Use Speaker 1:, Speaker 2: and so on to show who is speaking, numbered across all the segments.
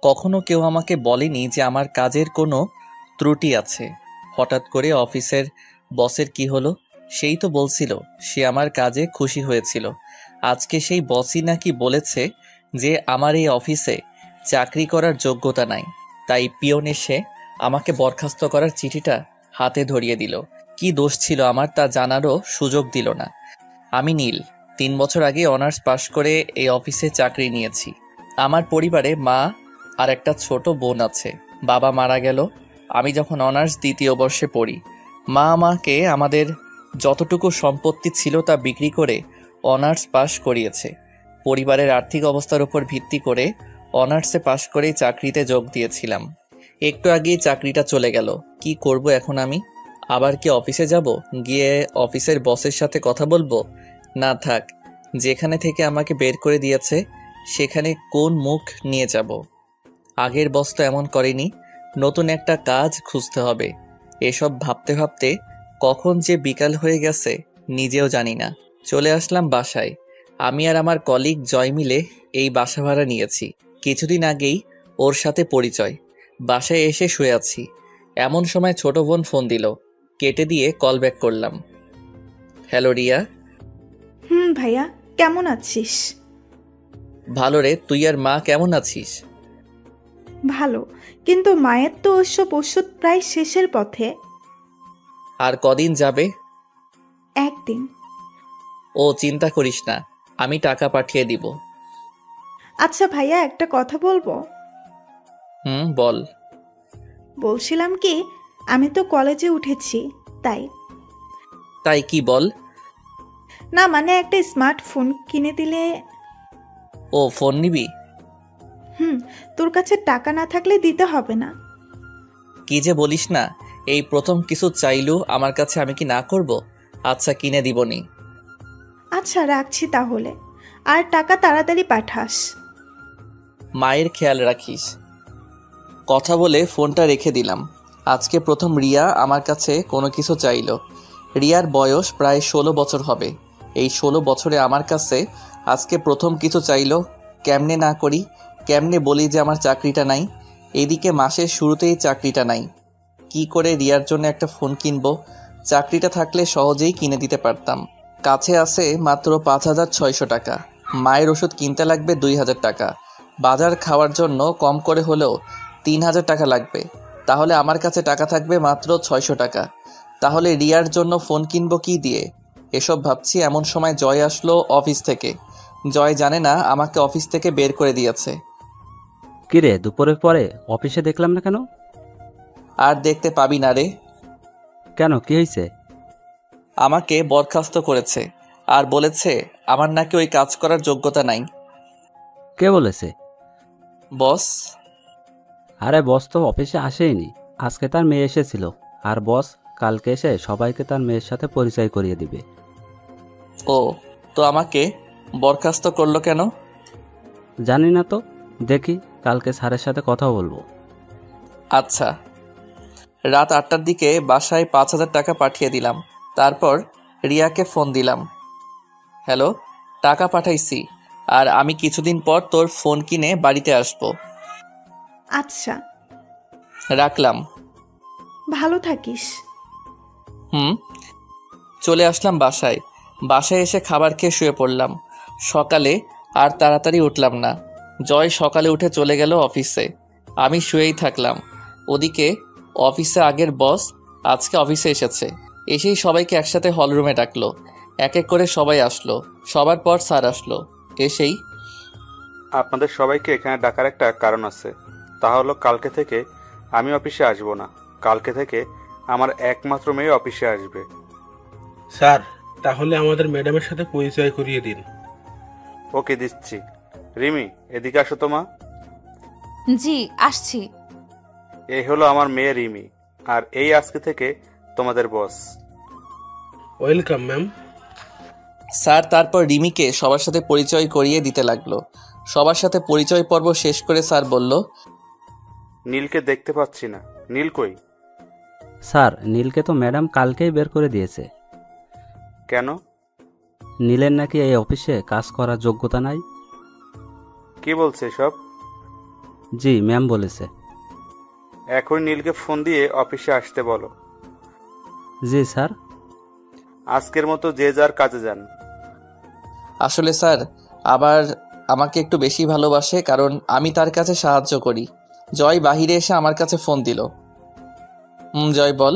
Speaker 1: কখনো কেউ আমাকে বলেনি যে আমার কাজের কোনো ত্রুটি আছে। হঠাৎ করে অফিসের বসের কি হলো? সেই তো বলছিল সে আমার কাজে খুশি হয়েছিল। আজকে সেই বসই নাকি বলেছে যে আমার এই অফিসে চাকরি করার যোগ্যতা নাই। তাই পিয়ন এসে আমাকে বরখাস্ত করার চিঠিটা হাতে ধরিয়ে দিল। কি দোষ ছিল আমার তা জানারও সুযোগ দিল না। আমি নীল, 3 বছর আগে অনার্স পাশ করে এই অফিসে চাকরি নিয়েছি। আমার পরিবারে মা আর একটা ছোট বোন আছে। বাবা মারা গেল আমি যখন অনার্স 2য় বর্ষে পড়ি। মা আমাকে আমাদের যতটুকু সম্পত্তি ছিল তা বিক্রি করে অনার্স পাশ করিয়েছে। পরিবারের আর্থিক অবস্থার উপর ভিত্তি করে অনার্সে পাশ করেই চাকরিতে যোগ দিয়েছিলাম। একটু আগেই চাকরিটা চলে গেল। কি করব এখন আমি? আবার কি অফিসে যাব? গিয়ে অফিসের বসের সাথে কথা বলবো? না থাক, যেখানে থেকে আমাকে বের করে দিয়েছে সেখানে কোন মুখ নিয়ে যাব? আগের বস তো এমন করেনি। নতুন একটা কাজ খুঁজতে হবে। এসব ভাবতে ভাবতে কখন যে বিকাল হয়ে গেছে নিজেও জানি না। চলে আসলাম বাসায়। আমি আর আমার কলিগ জয় মিলে এই বাসা ভাড়া নিয়েছি। কিছুদিন আগেই ওর সাথে পরিচয়। বাসায় এসে শুয়ে আছি, এমন সময় ছোট বোন ফোন দিল। কেটে দিয়ে কল ব্যাক করলাম। হ্যালো রিয়া।
Speaker 2: ভাইয়া, কেমন আছিস?
Speaker 1: ভালো রে, তুই আর মা কেমন আছিস?
Speaker 2: ভালো, কিন্তু মায়ের তো ওসব ওষুধ প্রায় শেষের পথে।
Speaker 1: আর কদিন যাবে?
Speaker 2: একদিন।
Speaker 1: ও চিন্তা করিস না, আমি টাকা পাঠিয়ে দিব।
Speaker 2: আচ্ছা ভাইয়া, একটা কথা বলবো?
Speaker 1: বল।
Speaker 2: বলছিলাম কি, আমি তো কলেজে উঠেছি, তাই।
Speaker 1: তাই কি বল?
Speaker 2: না মানে একটা স্মার্টফোন কিনে দিলে।
Speaker 1: ও ফোন নিবি?
Speaker 2: তোর কাছে টাকা না থাকলে দিতে হবে না।
Speaker 1: কি যে বলিস না, এই প্রথম কিছু চাইলু আমার কাছে, আমি কি না করব? আচ্ছা কিনে দিবনি।
Speaker 2: আচ্ছা রাখছি তাহলে, আর টাকা তাড়াতাড়ি পাঠাস।
Speaker 1: মায়ের খেয়াল রাখিস। কথা বলে ফোনটা রেখে দিলাম। আজকে প্রথম রিয়া আমার কাছে কোনো কিছু চাইলো। রিয়ার বয়স প্রায় 16 বছর হবে। এই 16 বছরে আমার কাছে আজকে প্রথম কিছু চাইলো। কেমনে না করি, কেমনে বলি যে আমার চাকরিটা নাই? এদিকে মাসের শুরুতেই চাকরিটা নাই। কি করে রিয়ার জন্য একটা ফোন কিনবো? চাকরিটা থাকলে সহজেই কিনে দিতে পারতাম। কাছে আছে মাত্র 5,600 টাকা। মায়ের ওষুধ কিনতে লাগবে 2,000 টাকা। বাজার খাওয়ার জন্য কম করে হলেও 3,000 টাকা লাগবে। তাহলে আমার কাছে টাকা থাকবে মাত্র 600 টাকা। তাহলে রিয়ার জন্য ফোন কিনবো কি দিয়ে? এসব ভাবছি এমন সময় জয় আসলো অফিস থেকে। জয় জানে না আমাকে অফিস থেকে বের করে দিয়েছে।
Speaker 3: কিরে, দুপুরের পরে অফিসে দেখলাম না কেন?
Speaker 1: আর দেখতে পাবি না রে।
Speaker 3: কেন, কি হয়েছে?
Speaker 1: আমাকে বরখাস্ত করেছে আর বলেছে আমার নাকি ওই কাজ করার যোগ্যতা নাই।
Speaker 3: কে বলেছে?
Speaker 1: বস।
Speaker 3: আরে বস তো অফিসে আসেইনি, আজকে তার মেয়ে এসেছিল। আর বস কালকে এসে সবাইকে তার মেয়ের সাথে পরিচয় করিয়ে দিবে।
Speaker 1: ও, তো আমাকে বরখাস্ত করলো কেন?
Speaker 3: জানি না তো, দেখি কালকে স্যারের সাথে কথা বলবো।
Speaker 1: আচ্ছা। রাত 8টার দিকে বাসায় 5,000 টাকা পাঠিয়ে দিলাম। তারপর রিয়াকে ফোন দিলাম। হ্যালো, টাকা পাঠাইছি, আর আমি কিছুদিন পর তোর ফোন কিনে বাড়িতে আসবো।
Speaker 2: আচ্ছা,
Speaker 1: রাখলাম।
Speaker 2: ভালো থাকিস।
Speaker 1: চলে আসলাম বাসায়। বাসায় এসে খাবার খেয়ে শুয়ে পড়লাম। সকালে আর তাড়াতাড়ি উঠলাম না। জয় সকালে উঠে চলে গেল অফিসে। আমি শুয়েই থাকলাম। ওদিকে অফিসে আগের বস আজকে অফিসে এসেছে। এসেই সবাইকে একসাথে হলরুমে ডাকলো। এক এক করে সবাই আসলো। সবার পর স্যার আসলো। এসেই,
Speaker 4: আপনাদের সবাইকে এখানে ডাকার একটা কারণ আছে। তা হলো কালকে থেকে আমি অফিসে আসবো না। কালকে থেকে আমার একমাত্র মেয়ে অফিসে আসবে।
Speaker 5: স্যার, তাহলে আমাদের ম্যাডামের সাথে পরিচয় করিয়ে দিন।
Speaker 4: ওকে, দিচ্ছি। রিমি, এদিকে আসো তো মা।
Speaker 6: জি আসছি।
Speaker 4: এই হলো আমার মেয়ে রিমি, আর এই আজকে থেকে তোমাদের বস।
Speaker 5: Welcome ma'am.
Speaker 1: স্যার তারপর রিমিকে সবার সাথে পরিচয় করিয়ে দিতে লাগলো। সবার সাথে পরিচয় পর্ব শেষ করে স্যার বলল,
Speaker 4: নীলকে দেখতে পাচ্ছি না। নীল কই?
Speaker 3: স্যার, নীলকে তো ম্যাডাম কালকেই বের করে দিয়েছে।
Speaker 4: কেন?
Speaker 3: নীলের নাকি এই অফিসে কাজ করার যোগ্যতা নাই।
Speaker 4: কে বলছে সব?
Speaker 3: জি ম্যাম বলেছে।
Speaker 4: এখন নীলকে ফোন দিয়ে অফিসে আসতে বলো।
Speaker 3: জি স্যার।
Speaker 4: আজকের মতো যে যার কাজে যান।
Speaker 1: আসলে স্যার আবার আমাকে একটু বেশি ভালোবাসে, কারণ আমি তার কাছে সাহায্য করি। জয় বাহিরে এসে আমার কাছে ফোন দিল। জয় বল।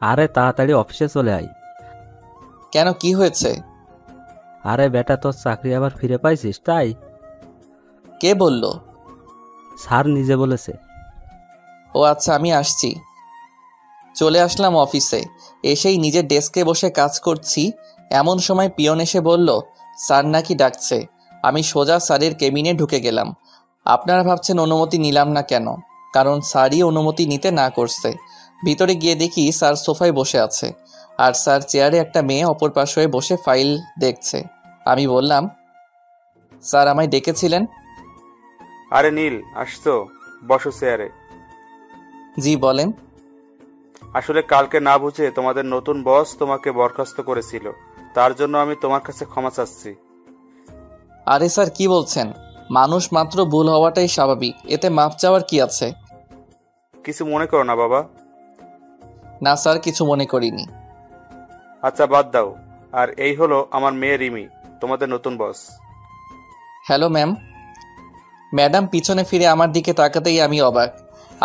Speaker 3: আরে তাড়াতাড়ি অফিসে চলে আয়।
Speaker 1: কেন, কি হয়েছে?
Speaker 3: আরে বেটা, তোর চাকরি আবার ফিরে পাইছিস তাই।
Speaker 1: কে বলল?
Speaker 3: স্যার নিজে বলেছে।
Speaker 1: ও আচ্ছা, আমি আসছি। চলে আসলাম অফিসে। এসেই নিজের ডেস্কে বসে কাজ করছি, এমন সময় পিয়ন এসে বলল স্যার নাকি ডাকছে। আমি সোজা স্যারের কেবিনে ঢুকে গেলাম। আপনারা ভাবছেন অনুমতি নিলাম না কেন, কারণ স্যারই অনুমতি নিতে না করছে। ভিতরে গিয়ে দেখি স্যার সোফায় বসে আছে, আর স্যার চেয়ারে একটা মেয়ে অপর পাশ হয়ে বসে ফাইল দেখছে। আমি বললাম, স্যার আমায় ডেকেছিলেন?
Speaker 4: আরে নীল, আসতো, বসো চেয়ারে।
Speaker 1: জি বলেন।
Speaker 4: আসলে কালকে না বুঝে তোমাদের নতুন বস তোমাকে বরখাস্ত করেছিল, তার জন্য আমি তোমার কাছে ক্ষমা চাচ্ছি।
Speaker 1: আরে স্যার কি বলছেন? মানুষ মাত্র ভুল হওয়াটাই স্বাভাবিক, এতে মাপ চাওয়ার কি আছে?
Speaker 4: কিছু মনে করো না বাবা।
Speaker 1: না স্যার, কিছু মনে করিনি।
Speaker 4: আচ্ছা বাদ দাও। আর এই হলো আমার মেয়ে রিমি, তোমাদের নতুন বস।
Speaker 1: Hello ma'am. ম্যাডাম পিছনে ফিরে আমার দিকে তাকাতেই আমি অবাক।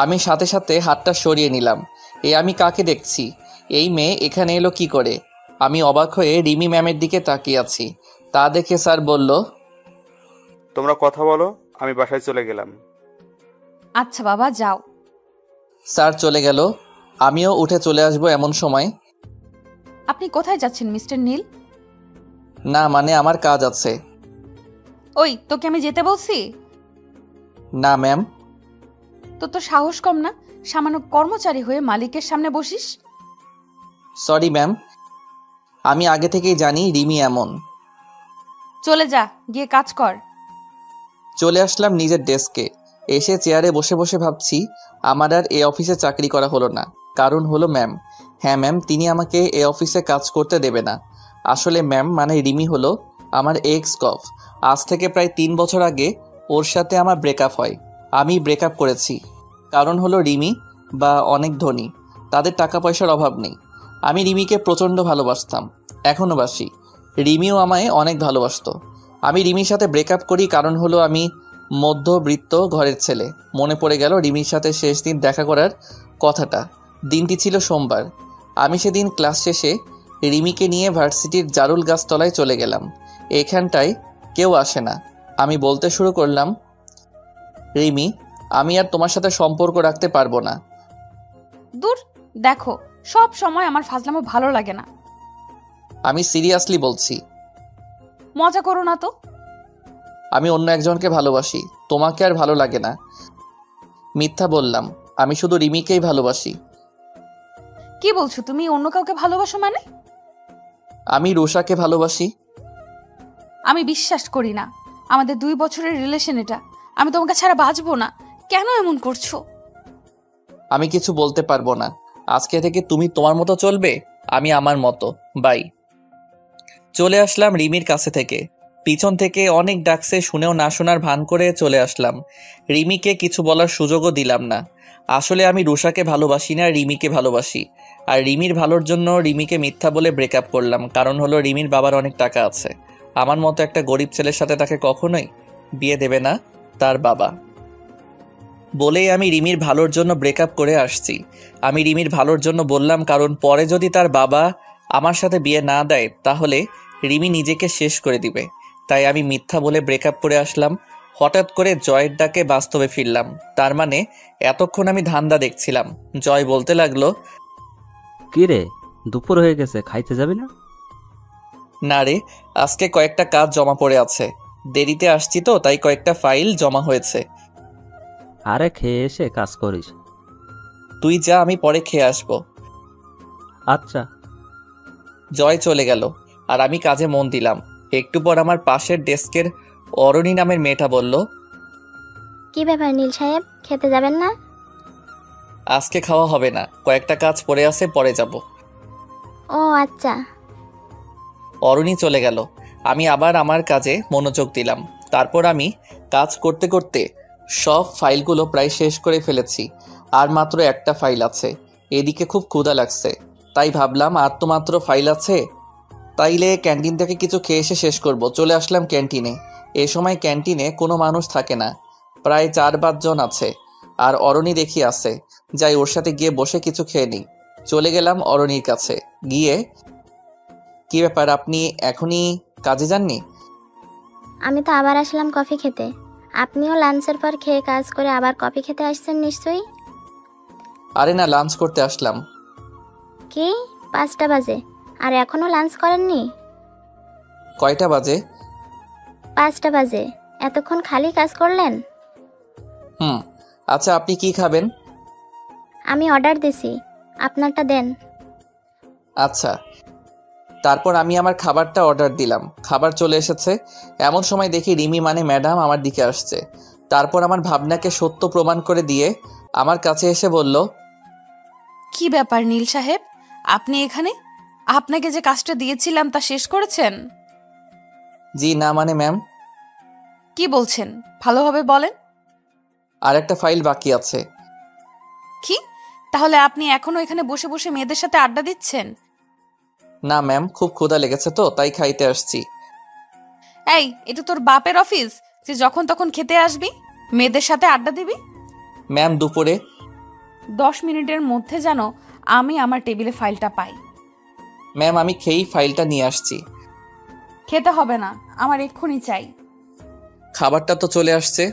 Speaker 1: আমি সাথে সাথে হাতটা সরিয়ে নিলাম। আমি কাকে দেখছি? এই মেয়ে এখানে এলো কি করে? আমি অবাক হয়ে রিমি ম্যামের দিকে তাকিয়ে আছি। তা দেখে স্যার বলল,
Speaker 4: তোমরা কথা বলো, আমি বাসায় চলে গেলাম।
Speaker 6: আচ্ছা বাবা, যাও।
Speaker 1: স্যার চলে গেল। আমিও উঠে চলে আসবো এমন সময়।
Speaker 6: আপনি কোথায় যাচ্ছেন মিস্টার নীল?
Speaker 1: না মানে আমার কাজ আছে।
Speaker 6: ওই, তোকে আমি যেতে বলছি?
Speaker 1: না ম্যাম।
Speaker 6: তো সাহস কম না, সামান্য কর্মচারী হয়ে মালিকের সামনে বসিস?
Speaker 1: সরি ম্যাম, আমি আগে থেকেই জানি রিমি এমন।
Speaker 6: চলে যা, গিয়ে কাজ কর।
Speaker 1: চলে আসলাম নিজের ডেস্কে। এসে চেয়ারে বসে বসে ভাবছি আমার আর এ অফিসে চাকরি করা হলো না। কারণ হলো ম্যাম। হ্যাঁ ম্যাম, তিনি আমাকে এ অফিসে কাজ করতে দেবে না। আসলে ম্যাম মানে রিমি হলো আমার এক্স কফ। আজ থেকে প্রায় 3 বছর আগে ওর সাথে আমার ব্রেকআপ হয়। আমি ব্রেকআপ করেছি কারণ হলো রিমি বা অনেক ধনী, তাদের টাকা পয়সার অভাব নেই। আমি রিমিকে প্রচণ্ড ভালোবাসতাম, এখনও বাসি। রিমিও আমায় অনেক ভালোবাসতো। আমি রিমির সাথে ব্রেকআপ করি কারণ হলো আমি মধ্যবিত্ত ঘরের ছেলে। মনে পড়ে গেল রিমির সাথে শেষ দিন দেখা করার কথাটা। দিনটি ছিল সোমবার। আমি সেদিন ক্লাস শেষে রিমিকে নিয়ে ভার্সিটির জারুল গাছতলায় চলে গেলাম। এখানটায় কেউ আসে না। আমি বলতে শুরু করলাম, রিমি, আমি আর তোমার সাথে সম্পর্ক রাখতে পারবো না।
Speaker 6: দূর, দেখো, সব সময় আমার ফাজলামো ভালো লাগে না।
Speaker 1: আমি সিরিয়াসলি বলছি।
Speaker 6: মজা করো না তো।
Speaker 1: আমি অন্য একজনকে ভালোবাসি, তোমাকে আর ভালো লাগে না। মিথ্যা বললাম, আমি শুধু রিমিকেই ভালোবাসি।
Speaker 6: কি বলছো তুমি? অন্য কাউকে ভালোবাসো মানে?
Speaker 1: আমি রুষাকে ভালোবাসি।
Speaker 6: আমি বিশ্বাস করি না। আমাদের 2 বছরের রিলেশন এটা। আমি তোমাকে ছাড়া বাঁচবো না। কেন এমন করছো?
Speaker 1: আমি কিছু বলতে পারবো না। আজকে থেকে তুমি তোমার মতো চলবে, আমি আমার মতো। বাই। চলে আসলাম রিমির কাছে থেকে। পিছন থেকে অনেক ডাকছে, শুনেও না শোনার ভান করে চলে আসলাম। রিমিকে কিছু বলার সুযোগও দিলাম না। আসলে আমি রুষাকে ভালোবাসি না, রিমিকে ভালোবাসি। আর রিমির ভালোর জন্য রিমিকে মিথ্যা বলে ব্রেকআপ করলাম। কারণ হলো রিমির বাবার অনেক টাকা আছে। আমার মতো একটা গরিব ছেলের সাথে তাকে কখনোই বিয়ে দেবে না তার বাবা। বলেই আমি রিমির ভালোর জন্য ব্রেকআপ করে আসছি। আমি রিমির ভালোর জন্য বললাম, কারণ পরে যদি তার বাবা আমার সাথে বিয়ে না দেয় তাহলে রিমি নিজেকে শেষ করে দিবে। তাই আমি মিথ্যা বলে ব্রেকআপ করে আসলাম। হঠাৎ করে জয়ের ডাকে বাস্তবে ফিরলাম। তার মানে এতক্ষণ আমি ধান্দা দেখছিলাম। জয় বলতে লাগলো,
Speaker 3: কি রে, দুপুর হয়ে গেছে, খাইতে যাবি না?
Speaker 1: না রে, আজকে কয়েকটা কাজ জমা পড়ে আছে। দেরিতে আসছি তো, তাই কয়েকটা ফাইল জমা হয়েছে।
Speaker 3: আরে খেয়ে এসে কাজ করিস।
Speaker 1: তুই যা, আমি পরে খেয়ে আসবো।
Speaker 3: আচ্ছা।
Speaker 1: জয় চলে গেল আর আমি কাজে মন দিলাম। একটু পর আমার পাশের ডেস্কের অরণি নামের মেয়েটা বলল,
Speaker 7: কি ব্যাপার নীল সাহেব, খেতে যাবেন না?
Speaker 1: আজকে খাওয়া হবে না, কয়েকটা কাজ পড়ে আছে, পরে যাব।
Speaker 7: ও আচ্ছা।
Speaker 1: অরণি চলে গেল। আমি আবার আমার কাজে মনোযোগ দিলাম। তারপর আমি কাজ করতে করতে সব ফাইলগুলো প্রায় শেষ করে ফেলেছি। আর মাত্র একটা ফাইল আছে। এদিকে খুব ক্ষুধা লাগছে, তাই ভাবলাম আর তো মাত্র ফাইল আছে, তাইলে ক্যান্টিন থেকে কিছু খেয়ে এসে শেষ করব। চলে আসলাম ক্যান্টিনে। এ সময় ক্যান্টিনে কোনো মানুষ থাকে না, প্রায় 4-5 জন আছে। আর অরণি দেখি আছে, যাই ওর সাথে গিয়ে বসে কিছু খেয়ে নিই। চলে গেলাম অরণির কাছে গিয়ে, কি ব্যাপার, আপনি এখনই কাজে যাননি?
Speaker 7: আমি তো আবার আসলাম কফি খেতে। আপনিও লাঞ্চের পর খেয়ে কাজ করে আবার কফি খেতে আসছেন নিশ্চয়ই।
Speaker 1: আরে না, লাঞ্চ করতে আসলাম।
Speaker 7: কি 5টা বাজে আর এখনো লাঞ্চ করেননি?
Speaker 1: কয়টা বাজে?
Speaker 7: 5টা বাজে। এতক্ষণ খালি কাজ করলেন?
Speaker 1: আচ্ছা, আপনি কি খাবেন?
Speaker 7: আমি অর্ডার দিছি, আপনারটা দেন।
Speaker 1: আচ্ছা। তারপর আমি আমার খাবারটা অর্ডার দিলাম। খাবার চলে এসেছে। এমন সময় দেখি রিমি মানে ম্যাডাম আমার দিকে আসছে। তারপর আমার ভাবনাকে সত্য প্রমাণ করে দিয়ে আমার কাছে এসে বলল,
Speaker 6: কি ব্যাপার নীল সাহেব, আপনি এখানে? আপনাকে যে কাজটা দিয়েছিলাম তা শেষ করেছেন?
Speaker 1: জি না মানে ম্যাম।
Speaker 6: কি বলছেন, ভালোভাবে বলেন।
Speaker 1: আর একটা ফাইল বাকি আছে।
Speaker 6: কি, তাহলে আপনি এখনো এখানে বসে বসে মেয়েদের সাথে আড্ডা দিচ্ছেন?
Speaker 1: না ম্যাম, খুব ক্ষুধা লেগেছে তো তাই খাইতে আসছি।
Speaker 6: এই, এটা তোর বাপের অফিস যে যখন তখন খেতে আসবি, মেয়েদের সাথে আড্ডা দিবি?
Speaker 1: ম্যাম দুপুরে
Speaker 6: 10 মিনিটের মধ্যে যেন আমি আমার টেবিলে ফাইলটা পাই।
Speaker 1: ম্যাম আমি খেয়েই ফাইলটা নিয়ে আসছি।
Speaker 6: খেতে হবে না, আমার এক্ষুনি চাই।
Speaker 1: খাবারটা তো চলে আসছে।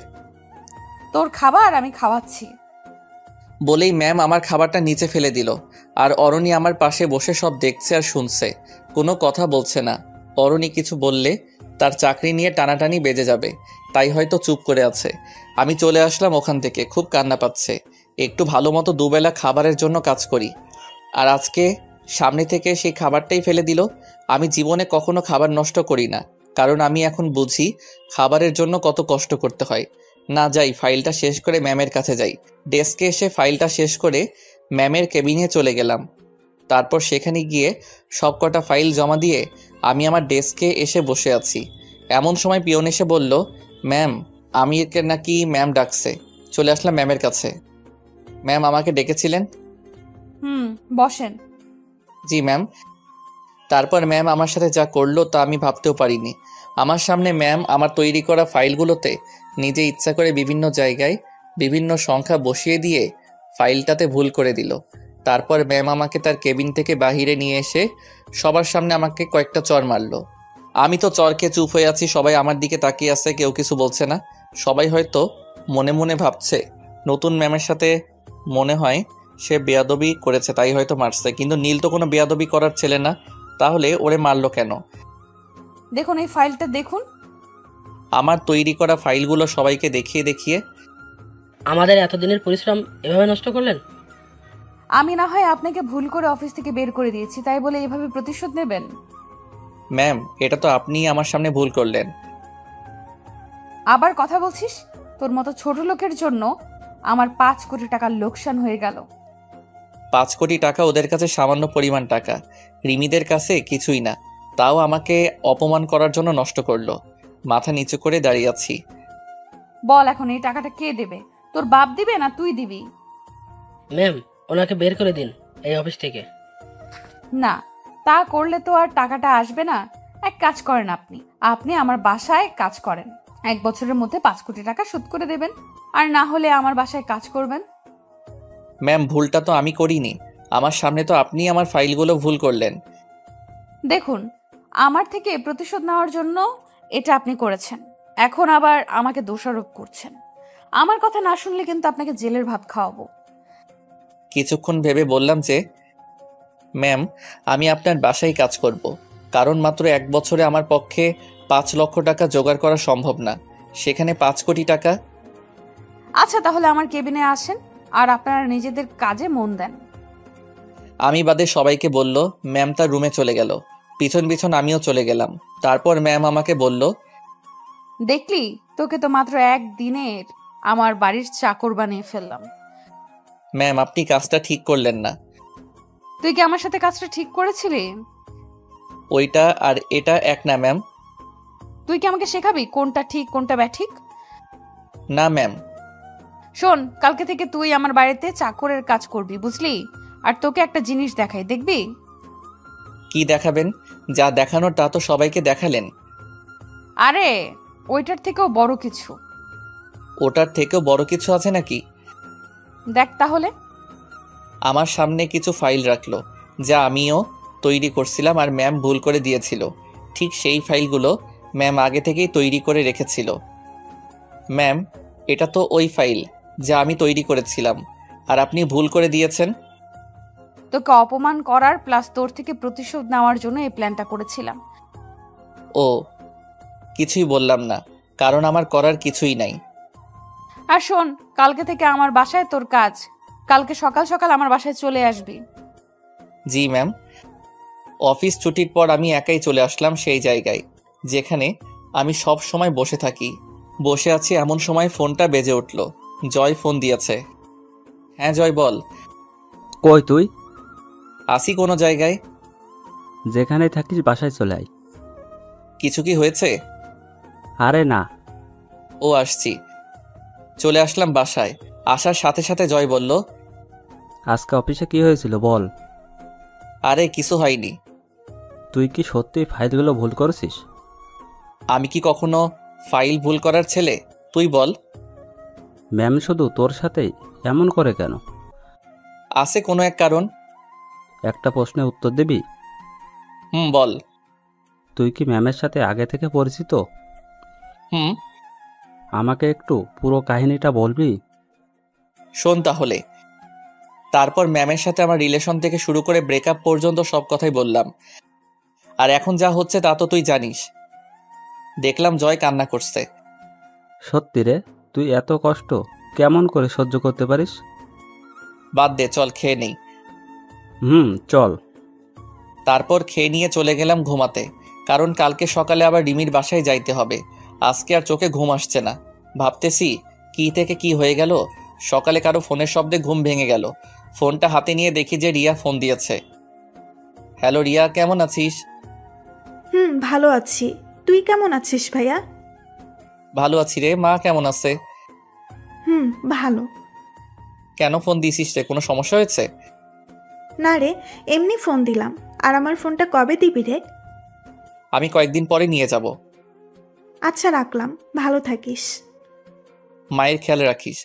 Speaker 6: তোর খাবার আমি খাওয়াচ্ছি।
Speaker 1: বলেই ম্যাম আমার খাবারটা নিচে ফেলে দিল। আর অরণি আমার পাশে বসে সব দেখছে আর শুনছে, কোনো কথা বলছে না। অরণি কিছু বললে তার চাকরি নিয়ে টানাটানি বেজে যাবে, তাই হয়তো চুপ করে আছে। আমি চলে আসলাম ওখান থেকে, খুব কান্না পাচ্ছে। একটু ভালো মতো দুবেলা খাবারের জন্য কাজ করি, আর আজকে সামনে থেকে সেই খাবারটাই ফেলে দিল। আমি জীবনে কখনো খাবার নষ্ট করি না, কারণ আমি এখন বুঝি খাবারের জন্য কত কষ্ট করতে হয়। না, যাই ফাইলটা শেষ করে ম্যামের কাছে যাই। ডেস্কে এসে ফাইলটা শেষ করে ম্যামের কেবিনে চলে গেলাম। তারপর সেখানে গিয়ে সব কটা ফাইল জমা দিয়ে আমি আমার ডেস্কে এসে বসে আছি। এমন সময় পিয়ন এসে বলল, ম্যাম আমিরকে নাকি ম্যাম ডাকছে। চলে আসলাম ম্যামের কাছে। ম্যাম আমাকে ডেকেছিলেন?
Speaker 6: বসেন।
Speaker 1: জি ম্যাম। তারপর ম্যাম আমার সাথে যা করলো তা আমি ভাবতেও পারিনি। আমার সামনে ম্যাম আমার তৈরি করা ফাইলগুলোতে নিজে ইচ্ছা করে বিভিন্ন জায়গায় বিভিন্ন সংখ্যা বসিয়ে দিয়ে ফাইলটাতে ভুল করে দিল। তারপর ম্যাম আমাকে তার কেবিন থেকে বাহিরে নিয়ে এসে সবার সামনে আমাকে কয়েকটা চর মারলো। আমি তো চরকে চুপ হয়ে আছি, সবাই আমার দিকে তাকিয়ে আছে, কেউ কিছু বলছে না। সবাই হয়তো মনে মনে ভাবছে নতুন ম্যামের সাথে মনে হয় সে বেয়াদবি করেছে তাই হয়তো মারছে, কিন্তু নীল তো কোনো বেয়াদবি করার ছেলে না, তাহলে ওরে মারলো কেন?
Speaker 6: দেখুন এই ফাইলটা দেখুন।
Speaker 1: আমার তৈরি করা ফাইলগুলো সবাইকে দেখিয়ে দেখিয়ে,
Speaker 8: আমাদের এতদিনের পরিশ্রম এভাবে নষ্ট করলেন?
Speaker 6: আমি না হয় আপনাকে ভুল করে অফিস থেকে বের করে দিয়েছি, তাই বলে এভাবে প্রতিশোধ নেবেন?
Speaker 1: ম্যাম এটা তো আপনিই আমার সামনে ভুল করলেন।
Speaker 6: আবার কথা বলছিস? তোর মতো ছোট লোকের জন্য আমার 5 কোটি টাকার লোকসান হয়ে গেল।
Speaker 1: 5 কোটি টাকা ওদের কাছে সামান্য পরিমাণ টাকা, রিমিদের কাছে কিছুই না। তাও আমাকে অপমান করার জন্য নষ্ট করলো। মাথা নিচু করে দাঁড়িয়ে আছি।
Speaker 6: বল এখন এই টাকাটা কে দেবে? তোর বাপ দিবে না তুই দিবি?
Speaker 8: ম্যাম ওনাকে বের করে দিন এই অফিস থেকে।
Speaker 6: না, তা করলে তো আর টাকাটা আসবে না। এক কাজ করেন, আপনি আমার বাসায় কাজ করেন। 1 বছরের মধ্যে 5 কোটি টাকা শোধ করে দেবেন, আর না হলে আমার বাসায় কাজ করবেন।
Speaker 1: ম্যাম ভুলটা তো আমি করিনি, আমার সামনে তো আপনি আমার ফাইলগুলো ভুল করলেন।
Speaker 6: দেখুন, আমার থেকে প্রতিশোধ নেওয়ার জন্য এটা আপনি করেছেন, এখন আবার আমাকে দোষারোপ করছেন। আমার কথা না শুনলে কিন্তু আপনাকে জেলের ভাত খাওয়াবো।
Speaker 1: কিছুক্ষণ ভেবে বললাম যে, ম্যাম আমি আপনার বাসায় কাজ করব, কারণ মাত্র 1 বছরে আমার পক্ষে 5 লক্ষ টাকা জোগাড় করা সম্ভব না, সেখানে 5 কোটি টাকা।
Speaker 6: আচ্ছা তাহলে আমার কেবিনে আসেন আর আপনারা নিজেদের কাজে মন দেন।
Speaker 1: আমি বাদে সবাইকে বলল। ম্যাম তার রুমে চলে গেল, পিছন পিছন আমিও চলে গেলাম। তারপর ম্যাম আমাকে বলল,
Speaker 6: দেখলি, তোকে তো মাত্র 1 দিনের আমার বাড়ির চাকর বানিয়ে ফেললাম।
Speaker 1: ম্যাম আপনি কাজটা ঠিক করলেন না।
Speaker 6: তুই কি আমার সাথে কাজটা ঠিক করেছিলি?
Speaker 1: ওইটা আর এটা এক না ম্যাম।
Speaker 6: তুই কি আমাকে শেখাবি কোনটা ঠিক কোনটা ব্যাঠিক?
Speaker 1: না ম্যাম।
Speaker 6: শোন, কালকে থেকে তুই আমার বাড়িতে চাকরের কাজ করবি, বুঝলি? আর তোকে একটা জিনিস দেখাই, দেখবি?
Speaker 1: কি দেখাবেন? যা দেখানোর তা তো সবাইকে দেখালেন।
Speaker 6: আরে ওইটার থেকেও বড় কিছু।
Speaker 1: ওটার থেকেও বড় কিছু আছে নাকি?
Speaker 6: দেখ তাহলে।
Speaker 1: আমার সামনে কিছু ফাইল রাখলো, যা আমিও তৈরি করছিলাম আর ম্যাম ভুল করে দিয়েছিল। ঠিক সেই ফাইলগুলো ম্যাম আগে থেকেই তৈরি করে রেখেছিল। ম্যাম, এটা তো ওই ফাইল যা আমি তৈরি করেছিলাম, আর আপনি ভুল করে দিয়েছেন।
Speaker 6: তোকে অপমান করার প্লাস তোর থেকে প্রতিশোধ নেওয়ার জন্য এই প্ল্যানটা করেছিলাম।
Speaker 1: ও, কিছুই বললাম না, কারণ আমার করার কিছুই নাই।
Speaker 6: আর শোন, কালকে থেকে আমার বাসায় তোর কাজ। কালকে সকাল সকাল আমার বাসায় চলে আসবি।
Speaker 1: জি ম্যাম। অফিস ছুটির পর আমি একাই চলে আসলাম সেই জায়গায় যেখানে আমি সব সময় বসে থাকি। বসে আছি এমন সময় ফোনটা বেজে উঠল। জয় ফোন দিয়েছে। হ্যাঁ জয়, বল।
Speaker 3: কই তুই?
Speaker 1: আসি কোনো জায়গায়।
Speaker 3: যেখানেই থাকিস বাসায় চলে আয়।
Speaker 1: কিছু কি হয়েছে?
Speaker 3: আরে না।
Speaker 1: ও, আসছি। চলে আসলাম বাসায়। আসার সাথে সাথে জয় বলল,
Speaker 3: আজকে অফিসে কি হয়েছিল বল।
Speaker 1: আরে কিছু হয়নি।
Speaker 3: তুই কি সত্যি ফাইলগুলো ভুল করেছিস?
Speaker 1: আমি কি কখনো ফাইল ভুল করার ছেলে? তুই বল।
Speaker 3: ম্যাম শুধু তোর সাথেই এমন করে কেন?
Speaker 1: আছে কোনো এক কারণ।
Speaker 3: একটা প্রশ্নের উত্তর দিবি?
Speaker 1: বল।
Speaker 3: তুই কি ম্যামের সাথে আগে থেকে পরিচিত?
Speaker 1: হুম।
Speaker 3: আমাকে একটু পুরো কাহিনীটা বলবি?
Speaker 1: শোন তাহলে। তারপর ম্যামের সাথে আমার রিলেশন থেকে শুরু করে ব্রেকআপ পর্যন্ত সব কথাই বললাম। আর এখন যা হচ্ছে তা তো তুই জানিস। দেখলাম জয় কান্না করছে।
Speaker 3: সত্যি রে, তুই এত কষ্ট কেমন করে সহ্য করতে পারিস?
Speaker 1: বাদ দে, চল খেয়ে নেই।
Speaker 3: চল।
Speaker 1: তারপর খেয়ে নিয়ে চলে গেলাম ঘুমাতে, কারণ কালকে সকালে আবার রিমির বাসায় যাইতে হবে। আজকে আর চোখে ঘুম আসছে না। ভাবতেছি কি থেকে কি হয়ে গেল। সকালে কারো ফোনের শব্দে ঘুম ভেঙে গেল। ফোনটা হাতে নিয়ে দেখি যে রিয়া ফোন দিয়েছে। হ্যালো রিয়া, কেমন আছিস?
Speaker 2: ভালো আছি। তুই কেমন আছিস ভাইয়া?
Speaker 1: ভালো আছি রে। মা কেমন আছে?
Speaker 2: ভালো।
Speaker 1: কেন ফোন দিছিস রে? কোনো সমস্যা হয়েছে?
Speaker 2: না রে, এমনি ফোন দিলাম। আর আমার ফোনটা কবে দিবি রে?
Speaker 1: আমি কয়েকদিন পরে নিয়ে যাব।
Speaker 2: আচ্ছা, রাখলাম। ভালো থাকিস।
Speaker 1: মায়ের খেয়াল রাখিস।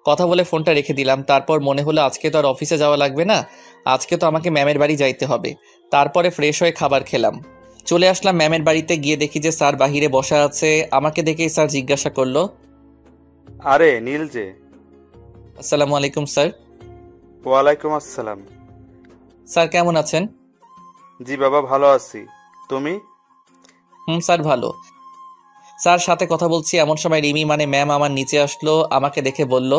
Speaker 1: কথা বলে ফোনটা রেখে দিলাম। তারপর মনে হলো আজকে তো আর অফিসে যাওয়া লাগবে না, আজকে তো আমাকে ম্যামের বাড়ি যাইতে হবে। তারপরে ফ্রেশ হয়ে খাবার খেলাম। চলে আসলাম ম্যামের বাড়িতে। গিয়ে দেখি যে স্যার বাহিরে বসা আছে। আমাকে দেখেই স্যার জিজ্ঞাসা করলো,
Speaker 4: আরে নীল যে।
Speaker 1: আসসালামু আলাইকুম স্যার।
Speaker 4: ওয়ালাইকুম আসসালাম।
Speaker 1: স্যার কেমন আছেন?
Speaker 4: জি বাবা, ভালো আছি। তুমি?
Speaker 1: স্যার ভালো। স্যার সাথে কথা বলছি এমন সময় রিমি মানে ম্যাম আমার নিচে আসলো। আমাকে দেখে বলল,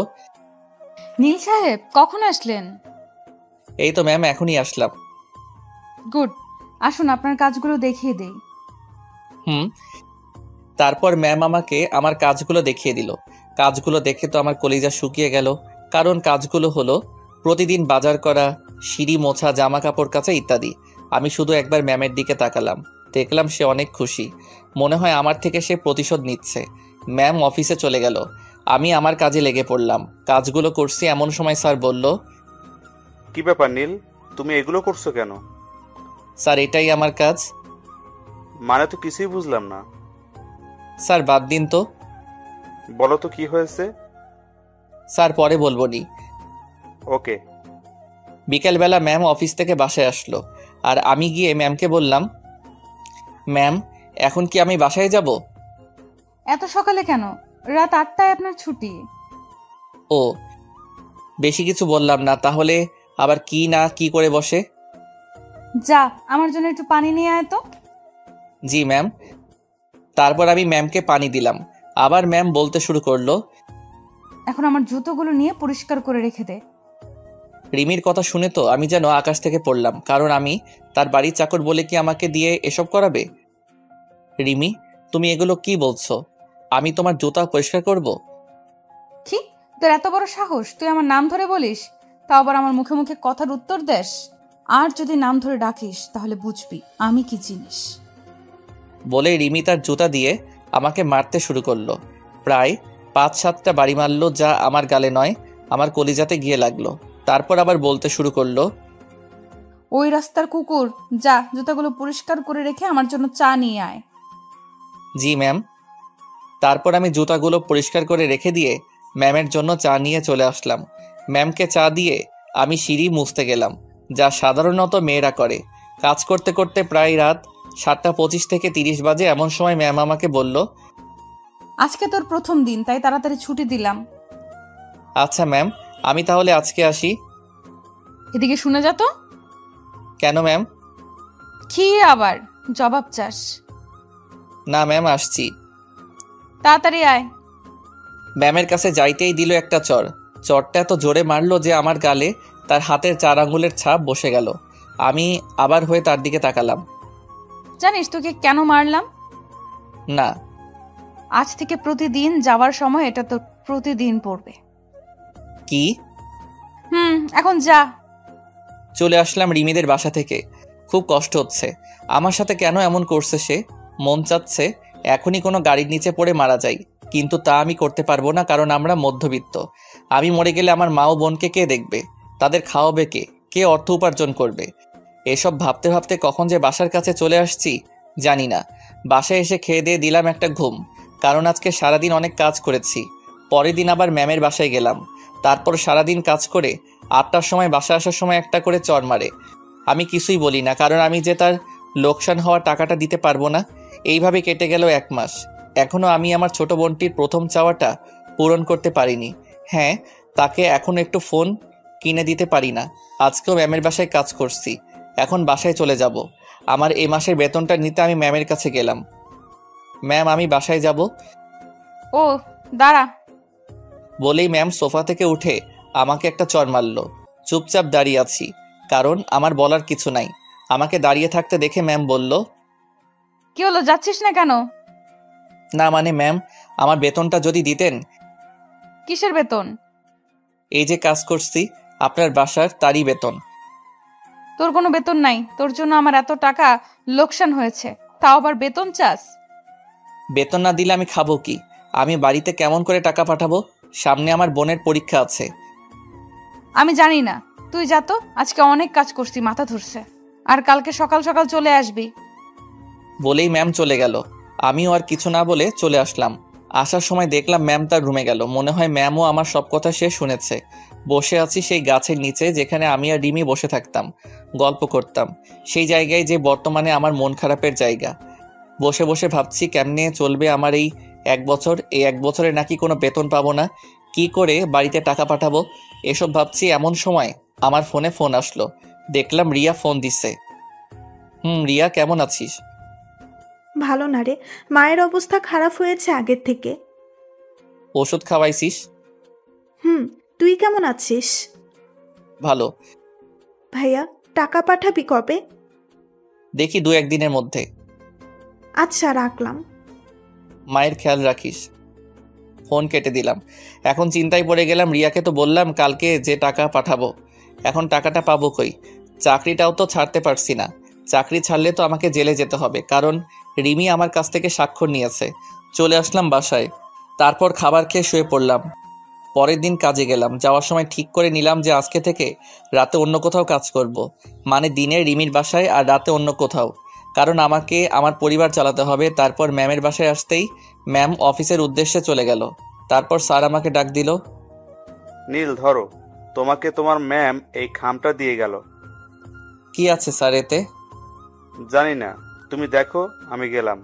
Speaker 6: নীল সাহেব কখন আসলেন?
Speaker 1: এই তো ম্যাম, এখনই আসলাম।
Speaker 6: গুড, আসুন আপনার কাজগুলো দেখিয়ে দেই।
Speaker 1: তারপর ম্যাম আমাকে আমার কাজগুলো দেখিয়ে দিল। কাজগুলো দেখে তো আমার কলিজা শুকিয়ে গেল। কারণ কাজগুলো হলো প্রতিদিন বাজার করা, সিঁড়ি মোছা, জামা কাপড় কাচা ইত্যাদি। আমি শুধু একবার ম্যামের দিকে তাকালাম। দেখলাম সে অনেক খুশি। মনে হয় আমার থেকে সে প্রতিশোধ নিচ্ছে। ম্যাম অফিসে চলে গেল। আমি আমার কাজে লেগে পড়লাম। কাজগুলো করছি এমন সময় স্যার বলল,
Speaker 4: কি ব্যাপার নীল, তুমি এগুলো করছো কেন?
Speaker 1: স্যার এটাই আমার কাজ।
Speaker 4: মানে তো কিছুই বুঝলাম না।
Speaker 1: স্যার বাদ দিন তো।
Speaker 4: বলো তো কি হয়েছে।
Speaker 1: স্যার পরে বলবো নি।
Speaker 4: ওকে।
Speaker 1: বিকেলবেলা ম্যাম অফিস থেকে বাসায় আসলো। আর আমি গিয়ে ম্যামকে বললাম, ম্যাম এখন কি আমি বাসায় যাব?
Speaker 6: এত সকালে কেন? রাত 8টায় আপনার ছুটি।
Speaker 1: ও, বেশি কিছু বললাম না। তাহলে আবার কি না কি করে বসে।
Speaker 6: যা, আমার জন্য একটু পানি নিয়ে আয় তো।
Speaker 1: জি ম্যাম। তারপর আমি ম্যামকে পানি দিলাম। আবার ম্যাম বলতে শুরু করলো,
Speaker 6: এখন আমার জুতোগুলো নিয়ে পরিষ্কার করে রেখে দে।
Speaker 1: রিমির কথা শুনে তো আমি যেন আকাশ থেকে পড়লাম। কারণ আমি তার বাড়ির চাকর বলে কি আমাকে দিয়ে এসব করাবে? রিমি, তুমি এগুলো কি বলছো? আমি তোমার জুতা পরিষ্কার করব?
Speaker 6: কি, তোর এত বড় সাহস? তুই আমার নাম ধরে বলিস, তাও আবার আমার মুখে মুখে কথার উত্তর দেস। আর যদি নাম ধরে ডাকিস তাহলে বুঝবি আমি কি জিনিস।
Speaker 1: বলে রিমি তার জুতা দিয়ে আমাকে মারতে শুরু করলো। প্রায় 5-7টা বাড়ি মারলো, যা আমার গালে নয় আমার কলিজাতে গিয়ে লাগলো। তারপর আবার বলতে শুরু করলো,
Speaker 6: ওই রাস্তার কুকুর, যা জুতাগুলো পরিষ্কার করে রেখে আমার জন্য চা নিয়ে আয়।
Speaker 1: জি ম্যাম। তারপর আমি জুতাগুলো পরিষ্কার করে রেখে দিয়ে ম্যামের জন্য চা নিয়ে চলে আসলাম। ম্যামকে চা দিয়ে আমি সিঁড়ি মুছতে গেলাম, যা সাধারণত মেয়েরা করে। কাজ করতে করতে প্রায় রাত 7:25 থেকে 30 বাজে। এমন সময় ম্যাম আমাকে বলল,
Speaker 6: আজকে তোর প্রথম দিন, তাই তাড়াতাড়ি ছুটি দিলাম।
Speaker 1: আচ্ছা ম্যাম, আমি তাহলে আজকে আসি।
Speaker 6: এদিকে শুনে যা তো।
Speaker 1: কেন ম্যাম?
Speaker 6: কি আবার জবাব চাস?
Speaker 1: না ম্যাম, আসছি।
Speaker 6: তাড়াতাড়ি আয়।
Speaker 1: ম্যামের কাছে যাইতেই দিল একটা চড়। চড়টা এত জোরে মারলো যে আমার গালে তার হাতের 4 আঙ্গুলের ছাপ বসে গেল। আমি আবার হয়ে তার দিকে তাকালাম।
Speaker 6: জানিস তোকে কেন মারলাম?
Speaker 1: না।
Speaker 6: আজ থেকে প্রতিদিন যাওয়ার সময় এটা তো প্রতিদিন পড়বে।
Speaker 1: কি?
Speaker 6: এখন যা।
Speaker 1: চলে আসলাম রিমিদের বাসা থেকে। খুব কষ্ট হচ্ছে। আমার সাথে কেন এমন করছে সে? মন চাচ্ছে এখনই কোনো গাড়ির নিচে পড়ে মারা যাই, কিন্তু তা আমি করতে পারবো না, কারণ আমরা মধ্যবিত্ত। আমি মরে গেলে আমার মা ও বোনকে কে দেখবে? তাদের খাওয়াবে কে? কে অর্থ উপার্জন করবে? এসব ভাবতে ভাবতে কখন যে বাসার কাছে চলে আসছি জানি না। বাসায় এসে খেয়ে দিয়ে দিলাম একটা ঘুম, কারণ আজকে সারাদিন অনেক কাজ করেছি। পরের দিন আবার ম্যামের বাসায় গেলাম। তারপর সারাদিন কাজ করে 8টার সময় বাসা আসার সময় একটা করে চড় মারে। আমি কিছুই বলি না, কারণ আমি যে তার লোকসান হওয়া টাকাটা দিতে পারবো না। এইভাবে কেটে গেল 1 মাস। এখনও আমি আমার ছোট বোনটির প্রথম চাওয়াটা পূরণ করতে পারিনি। হ্যাঁ, তাকে এখন একটু ফোন কিনে দিতে পারি না। আজকেও ম্যামের বাসায় কাজ করছি, এখন বাসায় চলে যাব। আমার এই মাসের বেতনটা নিতে আমি ম্যামের কাছে গেলাম। ম্যাম, আমি বাসায় যাব।
Speaker 6: ও দাঁড়া।
Speaker 1: বলেই ম্যাম সোফা থেকে উঠে আমাকে একটা চড় মারল। চুপচাপ দাঁড়িয়ে আছি, কারণ আমার বলার কিছু নাই। আমাকে দাঁড়িয়ে থাকতে দেখে ম্যাম বলল,
Speaker 6: কি হলো, যাচ্ছিস না কেন?
Speaker 1: না মানে ম্যাম, আমার বেতনটা যদি দিতেন।
Speaker 6: কিসের বেতন?
Speaker 1: এই যে কাজ করছি আপনার বাসার, তারই বেতন।
Speaker 6: তোর কোনো বেতন নাই, তোর জন্য আমার এত টাকা লোকসান হয়েছে, তাও আবার বেতন চাস?
Speaker 1: বেতন না দিলে আমি খাবো কি? আমি বাড়িতে কেমন করে টাকা পাঠাবো? সামনে আমার বোনের পরীক্ষা আছে।
Speaker 6: আমি জানি না, তুই যা তো। আজকে অনেক কাজ করছি, মাথা ধরছে। আর কালকে সকাল সকাল চলে আসবি।
Speaker 1: বলেই ম্যাম চলে গেল। আমিও আর কিছু না বলে চলে আসলাম। আসার সময় দেখলাম ম্যাম তার রুমে গেল। মনে হয় ম্যামও আমার সব কথা সে শুনেছে। বসে আছি সেই গাছের নিচে, যেখানে আমি আর রিমি বসে থাকতাম, গল্প করতাম। সেই জায়গায় যে বর্তমানে আমার মন খারাপের জায়গা। বসে বসে ভাবছি কেমনে চলবে আমার এই 1 বছর। এই 1 বছরে নাকি কোনো বেতন পাবো না, কি করে বাড়িতে টাকা পাঠাবো এসব ভাবছি। এমন সময় আমার ফোনে ফোন আসলো। দেখলাম রিয়া ফোন দিচ্ছে। রিয়া, কেমন আছিস?
Speaker 2: ভালো না রে, মায়ের অবস্থা খারাপ হয়েছে আগের থেকে।
Speaker 1: ওষুধ খাওয়াইছিস?
Speaker 2: তুই কেমন আছিস?
Speaker 1: ভালো।
Speaker 2: ভাইয়া, টাকা পাঠাবি কবে?
Speaker 1: দেখি 2-1 দিনের মধ্যে।
Speaker 2: আচ্ছা, রাখলাম।
Speaker 1: মায়ের খেয়াল রাখিস। ফোন কেটে দিলাম। এখন চিন্তায় পড়ে গেলাম। রিয়াকে তো বললাম কালকে যে টাকা পাঠাবো, এখন টাকাটা পাবো কই? চাকরিটাও তো ছাড়তে পারছি না। চাকরি ছাড়লে তো আমাকে জেলে যেতে হবে, কারণ রিমি আমার কাছ থেকে স্বাক্ষর নিয়েছে। চলে আসলাম বাসায়। তারপর খাবার খেয়ে শুয়ে পড়লাম। পরের দিন কাজে গেলাম। যাওয়ার সময় ঠিক করে নিলাম যে আজকে থেকে রাতে অন্য কোথাও কাজ করব। মানে দিনে রিমির বাসায় আর রাতে অন্য কোথাও, কারণ আমাকে আমার পরিবার চালাতে হবে। তারপর ম্যামের বাসায় আসতেই ম্যাম অফিসের উদ্দেশ্যে চলে গেল। তারপর স্যার আমাকে ডাক দিল।
Speaker 4: নীল, ধরো, তোমাকে তোমার ম্যাম এই খামটা দিয়ে গেল।
Speaker 1: কি আছে স্যার এতে?
Speaker 4: জানি না, তুমি দেখো, আমি গেলাম।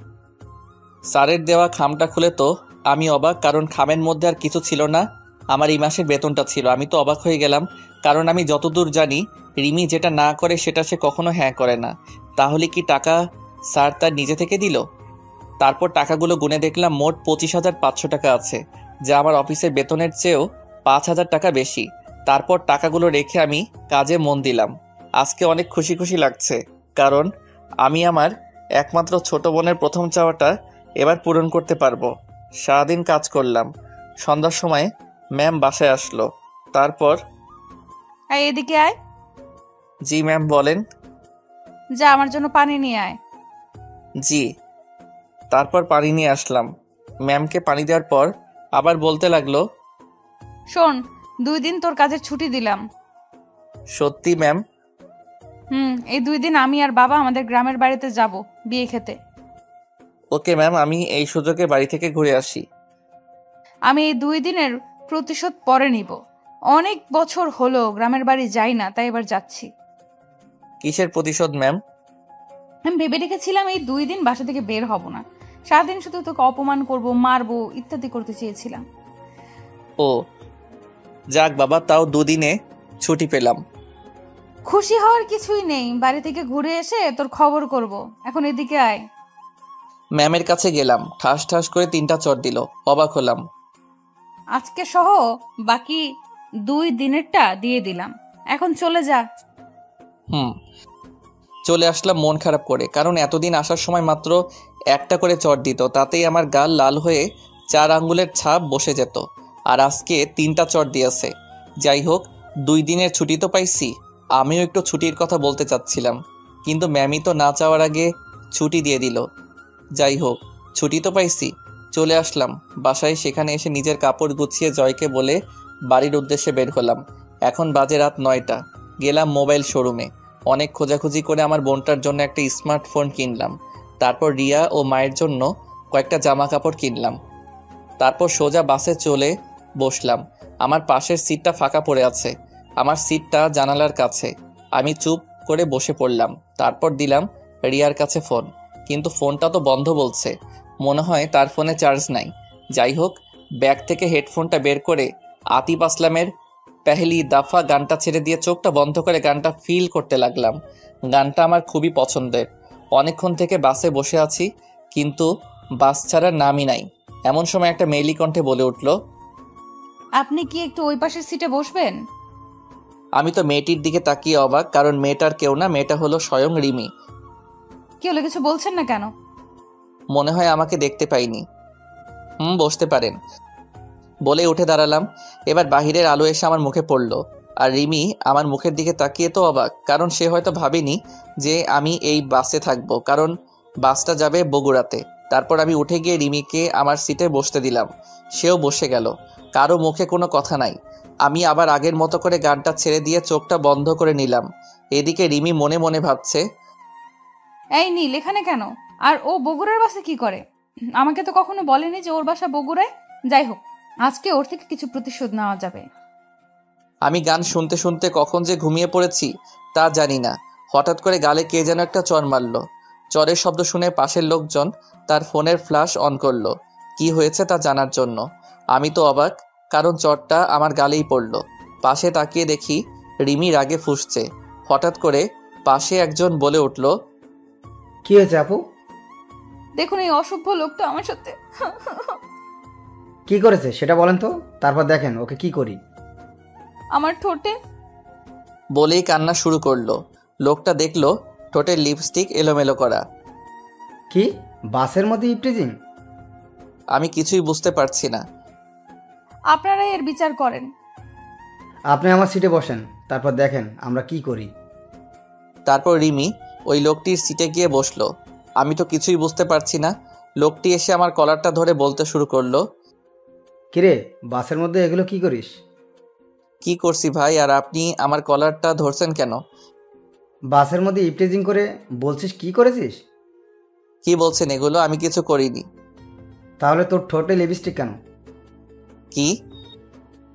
Speaker 1: স্যারের দেওয়া খামটা খুলে তো আমি অবাক, কারণ খামের মধ্যে আর কিছু ছিল না, আমার এই মাসের বেতনটা ছিল। আমি তো অবাক হয়ে গেলাম, কারণ আমি যতদূর জানি রিমি যেটা না করে সেটা সে কখনো হ্যাঁ করে না। তাহলে কি টাকা স্যার তার নিজে থেকে দিল? তারপর টাকাগুলো গুনে দেখলাম মোট 25,500 টাকা আছে, যা আমার অফিসের বেতনের চেয়েও 5,000 টাকা বেশি। তারপর টাকাগুলো রেখে আমি কাজে মন দিলাম। আজকে অনেক খুশি খুশি লাগছে, কারণ আমি আমার একমাত্র ছোট বোনের প্রথম চাওয়াটা এবার পূরণ করতে পারবো। সারাদিন কাজ করলাম। সন্ধ্যার সময় ম্যাম বাসায় আসলো। তারপর,
Speaker 6: এদিকে আয়।
Speaker 1: জি ম্যাম, বলেন।
Speaker 6: যা আমার জন্য পানি নিয়ে আয়।
Speaker 1: জি। তারপর পানি নিয়ে আসলাম। ম্যামকে পানি দেওয়ার পর আবার বলতে লাগলো,
Speaker 6: শোন, 2 দিন তোর কাজের ছুটি দিলাম।
Speaker 1: সত্যি ম্যাম?
Speaker 6: এই 2 দিন আমি আর বাবা আমাদের গ্রামের বাড়িতে যাব বিয়ে খেতে।
Speaker 1: ওকে ম্যাম, আমি এই সুযোগে বাড়ি থেকে ঘুরে আসি।
Speaker 6: আমি এই 2 দিনের প্রতিশোধ পরে নিব। অনেক বছর হলো গ্রামের বাড়ি যাই না, তাই এবার যাচ্ছি।
Speaker 1: কিসের প্রতিশোধ ম্যাম?
Speaker 6: আমি ভেবে রেখেছিলাম এই 2 দিন বাসা থেকে বের হব না, সারাদিন শুধু তোকে অপমান করব, মারবো, ইত্যাদি করতে চেয়েছিলাম।
Speaker 1: ও যাক বাবা, তাও 2 দিনে ছুটি পেলাম।
Speaker 6: খুশি হওয়ার কিছুই নেই, বাড়ি থেকে ঘুরে এসে তোর খবর করব। এখন এদিকে আয়।
Speaker 1: ম্যামের কাছে গেলাম, ঠাস ঠাস করে 3টা চড় দিল। অবাক হলাম।
Speaker 6: আজকে সহ বাকি 2 দিনেরটা দিয়ে দিলাম, এখন চলে যা।
Speaker 1: চলে আসলাম মন খারাপ করে, কারণ এতদিন আসার সময় মাত্র একটা করে চড় দিত, তাতেই আমার গাল লাল হয়ে 4 আঙ্গুলের ছাপ বসে যেত। আর আজকে 3টা চড় দিয়েছে। যাই হোক, 2 দিনের ছুটি তো পাইছি। আমিও একটু ছুটির কথা বলতে চাচ্ছিলাম, কিন্তু ম্যামই তো না চাওয়ার আগে ছুটি দিয়ে দিল। যাই হোক, ছুটি তো পাইছি। চলে আসলাম বাসায়। সেখানে এসে নিজের কাপড় গুছিয়ে জয়কে বলে বাড়ির উদ্দেশ্যে বের হলাম। এখন বাজে রাত 9টা। গেলাম মোবাইল শোরুমে। অনেক খোঁজাখুঁজি করে আমার বোনটার জন্য একটা স্মার্টফোন কিনলাম। তারপর রিয়া ও মায়ের জন্য কয়েকটা জামা কাপড় কিনলাম। তারপর সোজা বাসে চলে বসলাম। আমার পাশের সিটটা ফাঁকা পড়ে আছে। আমার সিটটা জানালার কাছে। আমি চুপ করে বসে পড়লাম। তারপর দিলাম রিয়ার কাছে ফোন, কিন্তু ফোনটা তো বন্ধ বলছে। মনে হয় তার ফোনে চার্জ নাই। যাই হোক, ব্যাগ থেকে হেডফোনটা বের করে আতিফ আসলামের পেহলি দাফা গানটা ছেড়ে দিয়ে চোখটা বন্ধ করে গানটা ফিল করতে লাগলাম। গানটা আমার খুবই পছন্দের। অনেকক্ষণ থেকে বাসে বসে আছি, কিন্তু বাস ছাড়ার নামই নাই। এমন সময় একটা মেয়েলি কণ্ঠে বলে উঠল,
Speaker 6: আপনি কি একটু ওই পাশের সিটে বসবেন?
Speaker 1: আমি তো মেয়েটির দিকে তাকিয়ে অবাক, কারণ মেয়েটার কেউ না, মেয়েটা হলো স্বয়ং রিমি।
Speaker 6: কি হলো, কিছু বলছেন না কেন?
Speaker 1: মনে হয় আমাকে দেখতে পাইনি। বসতে পারেন বলে উঠে দাঁড়ালাম। এবার বাহিরের আলো এসে আমার মুখে পড়ল, আর রিমি আমার মুখের দিকে তাকিয়ে তো অবাক, কারণ সে হয়তো ভাবেনি যে আমি এই বাসে থাকবো, কারণ বাসটা যাবে বগুড়াতে। তারপর আমি উঠে গিয়ে রিমিকে আমার সিটে বসতে দিলাম। সেও বসে গেল। কারো মুখে কোনো কথা নাই। আমি আবার আগের মতো করে গানটা ছেড়ে দিয়ে চোখটা বন্ধ করে নিলাম। এদিকে রিমি মনে মনে ভাবছে,
Speaker 6: এই নীল এখানে কেন? আর ও বগুড়ার বাসে কি করে? আমাকে তো কখনো বলেনি যে ওর বাসা বগুড়ায়। যাই হোক, আজকে ওর থেকে কিছু প্রতিশোধ নেওয়া যাবে।
Speaker 1: আমি গান শুনতে শুনতে কখন যে ঘুমিয়ে পড়েছি তা জানি না। হঠাৎ করে গালে কে যেন একটা চর মারল। চরের শব্দ শুনে পাশের লোকজন তার ফোনের ফ্ল্যাশ অন করলো, কি হয়েছে তা জানার জন্য। আমি তো অবাক, কারণ চরটা আমার গালেই পড়ল। পাশে তাকিয়ে দেখি রিমি রাগে ফুঁসছে। হঠাৎ করে পাশে একজন বলে উঠল,
Speaker 9: কি হয়েছে আপু?
Speaker 6: দেখুন, এই অসভ্য লোকটা আমার সাথে।
Speaker 9: কি করেছে সেটা বলেন তো, তারপর দেখেন ওকে কি করি।
Speaker 6: আমার ঠোঁটে।
Speaker 1: বলেই কান্না শুরু করলো। লোকটা দেখলো ঠোঁটে লিপস্টিক এলোমেলো করা।
Speaker 9: কি বাসের মধ্যে ইপটিজিং?
Speaker 1: আমি কিছুই বুঝতে পারছি না।
Speaker 6: আপনারাই এর বিচার করেন।
Speaker 9: আপনি আমার সিটে বসেন, তারপর দেখেন আমরা কি করি।
Speaker 1: তারপর রিমি ওই লোকটির সিটে গিয়ে বসলো। আমি তো কিছুই বুঝতে পারছি না। লোকটি এসে আমার কলারটা ধরে বলতে শুরু করলো,
Speaker 9: কিরে বাসের মধ্যে এগুলো কি করিস?
Speaker 1: কি করছি ভাই, আর আপনি আমার কলারটা ধরছেন কেন?
Speaker 9: বাসের মধ্যে ইপটিজিং করে বলছিস কি করেছিস?
Speaker 1: কি বলছেন এগুলো? আমি কিছু করিনি।
Speaker 9: তাহলে তোর ঠোঁটে লিপস্টিক কেন?
Speaker 1: কি?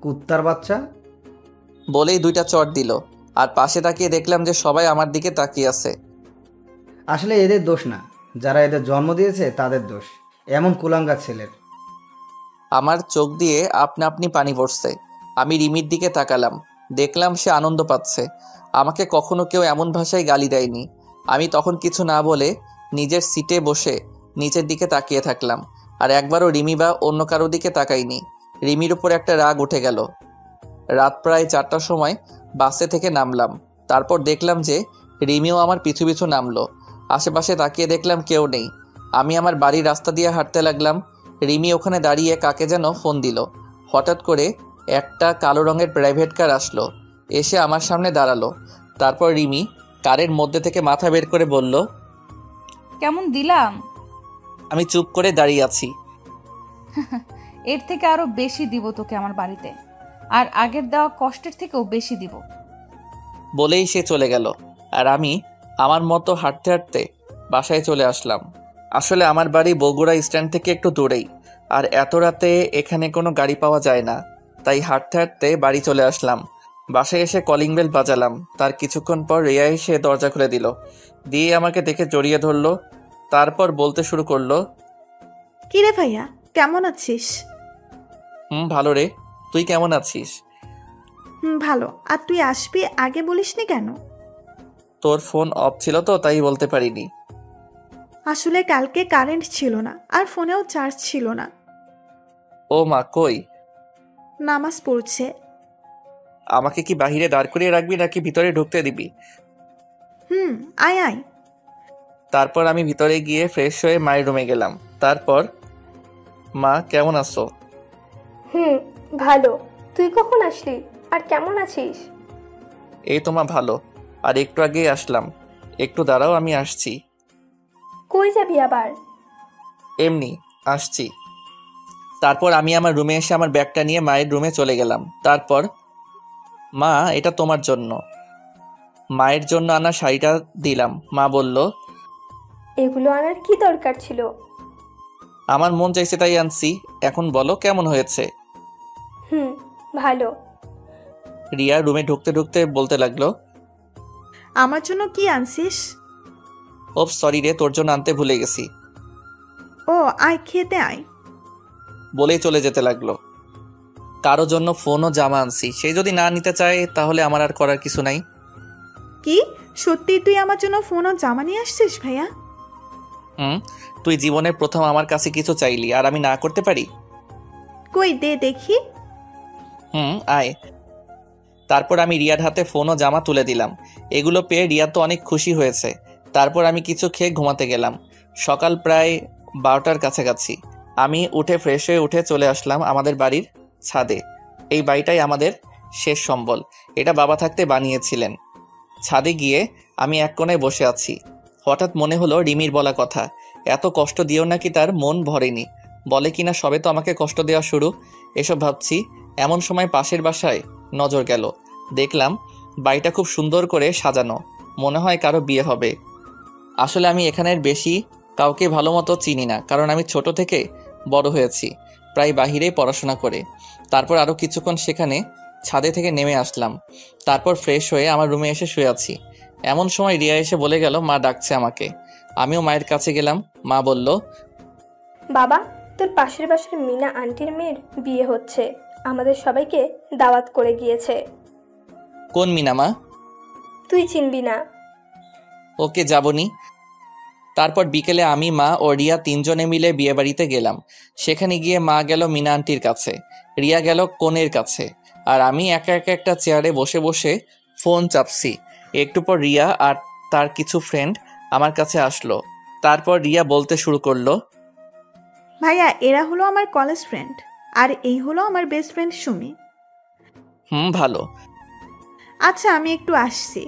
Speaker 9: কুত্তার বাচ্চা।
Speaker 1: বলেই 2টা চট দিল। আর পাশে তাকিয়ে দেখলাম যে সবাই আমার দিকে তাকিয়ে আছে।
Speaker 9: আসলে এদের দোষ না, যারা এদের জন্ম দিয়েছে তাদের দোষ, এমন কুলাঙ্গার ছেলের।
Speaker 1: আমার চোখ দিয়ে আপনা আপনি পানি পড়ছে। আমি রিমির দিকে তাকালাম, দেখলাম সে আনন্দ পাচ্ছে। আমাকে কখনো কেউ এমন ভাষায় গালি দেয়নি। আমি তখন কিছু না বলে নিজের সিটে বসে নিচের দিকে তাকিয়ে থাকলাম, আর একবারও রিমি বা অন্য কারো দিকে তাকাইনি। রিমির উপর একটা রাগ উঠে গেল। রাত প্রায় 4টার সময় বাসে থেকে নামলাম। তারপর দেখলাম যে রিমিও আমার পিছু পিছু নামলো। আশেপাশে তাকিয়ে দেখলাম কেউ নেই। আমি আমার বাড়ির রাস্তা দিয়ে হাঁটতে লাগলাম। রিমি ওখানে দাঁড়িয়ে কাকে যেন ফোন দিল। হঠাৎ করে একটা কালো রঙের প্রাইভেট কার আসলো, এসে আমার সামনে দাঁড়ালো। তারপর রিমি কারের মধ্যে থেকে মাথা বের করে বলল,
Speaker 6: কেমন দিলাম?
Speaker 1: আমি চুপ করে দাঁড়িয়ে আছি।
Speaker 6: এর থেকে আরো বেশি দিব তোকে আমার বাড়িতে, আর আগের দেওয়া কষ্টের থেকেও বেশি দিব।
Speaker 1: বলেই সে চলে গেল, আর আমি আমার মতো হাঁটতে হাঁটতে বাসায় চলে আসলাম। আসলে আমার বাড়ি বগুড়া স্ট্যান্ড থেকে একটু দূরেই, আর এত রাতে এখানে কোনো গাড়ি পাওয়া যায় না, তাই হাঁটতে হাঁটতে বাড়ি চলে আসলাম। বাসায় এসে কলিং বেল বাজালাম। তার কিছুক্ষণ পর রিয়া এসে দরজা খুলে দিল, দিয়ে আমাকে দেখে জড়িয়ে ধরলো। তারপর বলতে শুরু করলো,
Speaker 2: কিরে ভাইয়া, কেমন আছিস?
Speaker 1: ভালো রে, তুই কেমন আছিস?
Speaker 2: ভালো। আর তুই আসবি আগে বলিসনি কেন?
Speaker 1: তোর ফোন অফ ছিল তো, তাই বলতে পারিনি।
Speaker 2: আসলে কালকে কারেন্ট ছিল না, আর ফোনেও চার্জ ছিল না।
Speaker 1: ও মা, কই?
Speaker 2: নামাজ পড়ছে।
Speaker 1: আমাকে কি বাহিরে দাঁড় করিয়ে রাখবি নাকি ভিতরে ঢুকতে দিবি?
Speaker 2: আয় আয়।
Speaker 1: তারপর আমি ভিতরে গিয়ে ফ্রেশ হয়ে মায়ের রুমে গেলাম। তারপর, মা কেমন আছো?
Speaker 10: ভালো। তুই কখন আসলি আর কেমন আছিস?
Speaker 1: এই তো মা, ভালো। আর একটু আগেই আসলাম। একটু দাঁড়াও, আমি আসছি।
Speaker 10: কই যাবি আবার?
Speaker 1: এমনি আসছি। তারপর আমি আমার রুমে এসে আমার ব্যাগটা নিয়ে মায়ের রুমে চলে গেলাম। তারপর, মা এটা তোমার জন্য। মায়ের জন্য আনা শাড়িটা দিলাম। মা বলল,
Speaker 10: এগুলো আনার কি দরকার ছিল?
Speaker 1: আমার মন চাইছে তাই আনছি। এখন বলো কেমন হয়েছে?
Speaker 10: ভালো।
Speaker 1: রিয়া রুমে ঢুকতে ঢুকতে বলতে লাগলো,
Speaker 2: আমার জন্য কি আনছিস?
Speaker 1: ও সরি রে, তোর জন্য আনতে ভুলে গেছি।
Speaker 2: ও আয়, খেতে আয়।
Speaker 1: বলেই চলে যেতে লাগলো। কারো জন্য ফোন ও জামা আনছি, সে যদি না নিতে চায় তাহলে আমার আর করার কিছু নাই।
Speaker 2: কি সত্যি তুই আমার জন্য ফোন ও জামা নিয়ে আসছিস ভাইয়া?
Speaker 1: তুই জীবনে প্রথম আমার কাছে কিছু চাইলি, আর আমি না করতে পারি?
Speaker 2: কই দে দেখি।
Speaker 1: আয়। তারপর আমি রিয়ার হাতে ফোন ও জামা তুলে দিলাম। এগুলো পেয়ে রিয়া তো অনেক খুশি হয়েছে। তারপর আমি কিছু খেয়ে ঘুমাতে গেলাম। সকাল প্রায় 12টার কাছাকাছি। আমি উঠে ফ্রেশ হয়ে উঠে চলে আসলাম আমাদের বাড়ির ছাদে। এই বাড়িটাই আমাদের শেষ সম্বল। এটা বাবা থাকতে বানিয়েছিলেন। ছাদে গিয়ে আমি এক কোণায় বসে আছি। হঠাৎ মনে হলো রিমির বলা কথা, এত কষ্ট দিও নাকি তার মন ভরেনি। বলে কিনা সবে তো আমাকে কষ্ট দেওয়া শুরু। এসব ভাবছি, এমন সময় পাশের বাসায় নজর গেল। দেখলাম বাড়িটা খুব সুন্দর করে সাজানো, মনে হয় কারো বিয়ে হবে। আসলে আমি এখানের বেশি কাউকে ভালো মতো চিনি না, কারণ আমি ছোট থেকে বড় হয়েছি প্রায় বাহিরেই পড়াশোনা করে। তারপর আরও কিছুক্ষণ সেখানে ছাদে থেকে নেমে আসলাম। তারপর ফ্রেশ হয়ে আমার রুমে এসে শুয়ে আছি। এমন সময় রিয়া এসে বলে গেল মা ডাকছে আমাকে। আমিও মায়ের কাছে গেলাম। মা বলল,
Speaker 10: বাবা, তোর পাশের বাসার মিনা আন্টির মেয়ের বিয়ে হচ্ছে, আমাদের সবাইকে দাওয়াত করে গিয়েছে।
Speaker 1: কোন মিনা মা?
Speaker 10: তুই চিনবি না।
Speaker 1: ওকে, যাবনি। তারপর বিকেলে আমি, মা ও রিয়া 3 জনে মিলে বিয়ে বাড়িতে গেলাম। সেখানে গিয়ে মা গেল মিনা আন্টির কাছে, রিয়া গেল কনের কাছে, আর আমি একা একা একটা চেয়ারে বসে বসে ফোন চাপছি। একটু পর রিয়া আর তার কিছু ফ্রেন্ড আমার কাছে আসলো। তারপর রিয়া বলতে শুরু করলো,
Speaker 2: ভাইয়া এরা হলো আমার কলেজ ফ্রেন্ড, আর এই হলো আমার বেস্ট ফ্রেন্ড সুমি।
Speaker 1: ভালো।
Speaker 2: আচ্ছা আমি একটু আসছি।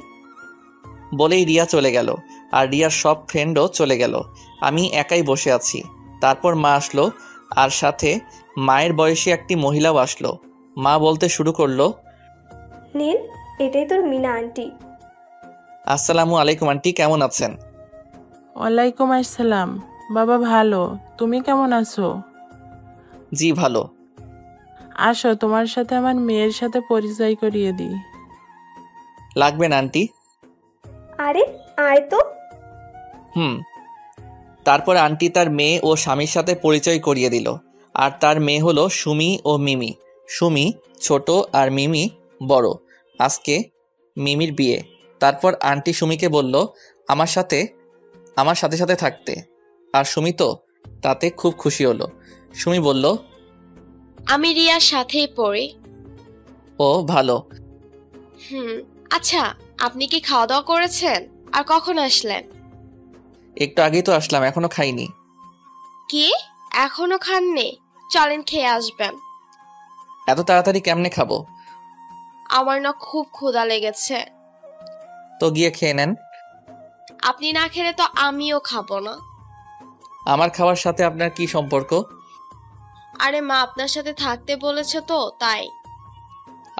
Speaker 1: বলেই রিয়া চলে গেল, আর রিয়ার সব ফ্রেন্ডও চলে গেল। আমি একাই বসে আছি। তারপর মা আসলো, আর সাথে মায়ের বয়সী একটি মহিলাও আসলো। মা বলতে শুরু করলো,
Speaker 10: নীল, এটাই তোর মিনা আন্টি।
Speaker 1: আসসালামু আলাইকুম আন্টি, কেমন আছেন?
Speaker 11: ওয়ালাইকুম আসসালাম। বাবা ভালো, তুমি কেমন আছো?
Speaker 1: জি ভালো।
Speaker 11: আসো, তোমার সাথে আমার মেয়ের সাথে পরিচয় করিয়ে দিই।
Speaker 1: লাগবে না আন্টি।
Speaker 10: আরে আয় তো।
Speaker 1: তারপর আন্টি তার মেয়ে ও স্বামীর সাথে পরিচয় করিয়ে দিল। আর তার মেয়ে হলো সুমি ও মিমি। সুমি ছোট আর মিমি বড়। আজকে মিমির বিয়ে। তারপর আন্টি সুমিকে বলল আমার সাথে সাথে থাকতে, আর সুমি তো তাতে খুব খুশি হলো। সুমি বলল,
Speaker 12: আমি রিয়ার সাথেই পড়ি।
Speaker 1: ও ভালো।
Speaker 12: আচ্ছা, আপনি কি খাওয়া দাওয়া করেছেন? আর কখন আসলেন?
Speaker 1: একটু আগেই তো আসলাম, এখনো খাইনি।
Speaker 12: কি, এখনো খাননি? চলেন খেয়ে আসবেন।
Speaker 1: এত তাড়াতাড়ি কেমনে খাবো?
Speaker 12: আমার না খুব ক্ষুধা লেগেছে।
Speaker 1: তো গিয়ে খেয়ে নেন।
Speaker 12: আপনি না খেলে তো আমিও খাবো না।
Speaker 1: আমার খাওয়ার সাথে আপনার কি সম্পর্ক?
Speaker 12: আরে মা আপনার সাথে থাকতে বলেছে তো তাই।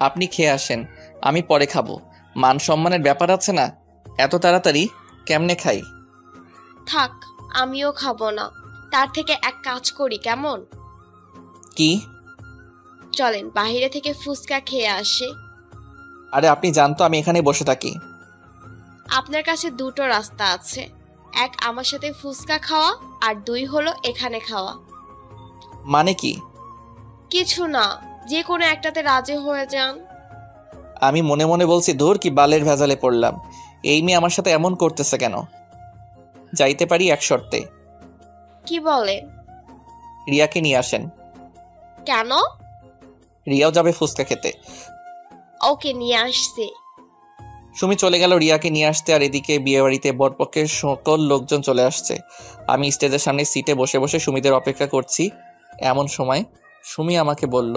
Speaker 1: আপনি খেয়ে আসেন, আমি পরে খাবো। মান সম্মানের ব্যাপার আছে না? এত তাড়াতাড়ি কেমনে খাই?
Speaker 12: থাক, আমিও খাবো না। তার থেকে এক কাজ করি কেমন?
Speaker 1: কি?
Speaker 12: চলেন বাইরে থেকে ফুচকা খেয়ে আসি।
Speaker 1: আরে আপনি জানতো আমি এখানে বসে থাকি।
Speaker 12: আপনার কাছে দুটো রাস্তা আছে, এক আমার সাথে ফুচকা খাওয়া, আর 2 হলো এখানে খাওয়া।
Speaker 1: মানে কি?
Speaker 12: কিছু না, যে কোনো একটাতে রাজি হয়ে যান।
Speaker 1: আমি মনে মনে বলছি, ধুর কি বালের ভেজালে পড়লাম, এই মেয়ে আমার সাথে এমন করতেছে কেন? যাইতে পারি এক শর্তে।
Speaker 12: কি বলে?
Speaker 1: রিয়াকে নিয়ে আসেন।
Speaker 12: কেন?
Speaker 1: রিয়াও যাবে ফুচকা খেতে।
Speaker 12: ওকে, নিয়ে আসছি।
Speaker 1: সুমি চলে গেল রিয়াকে নিয়ে আসতে, আর এদিকে বিয়ে বাড়িতে বরপক্ষের সকল লোকজন চলে আসছে। আমি স্টেজের সামনে সিটে বসে বসে সুমিদের অপেক্ষা করছি। এমন সময় সুমি আমাকে বলল,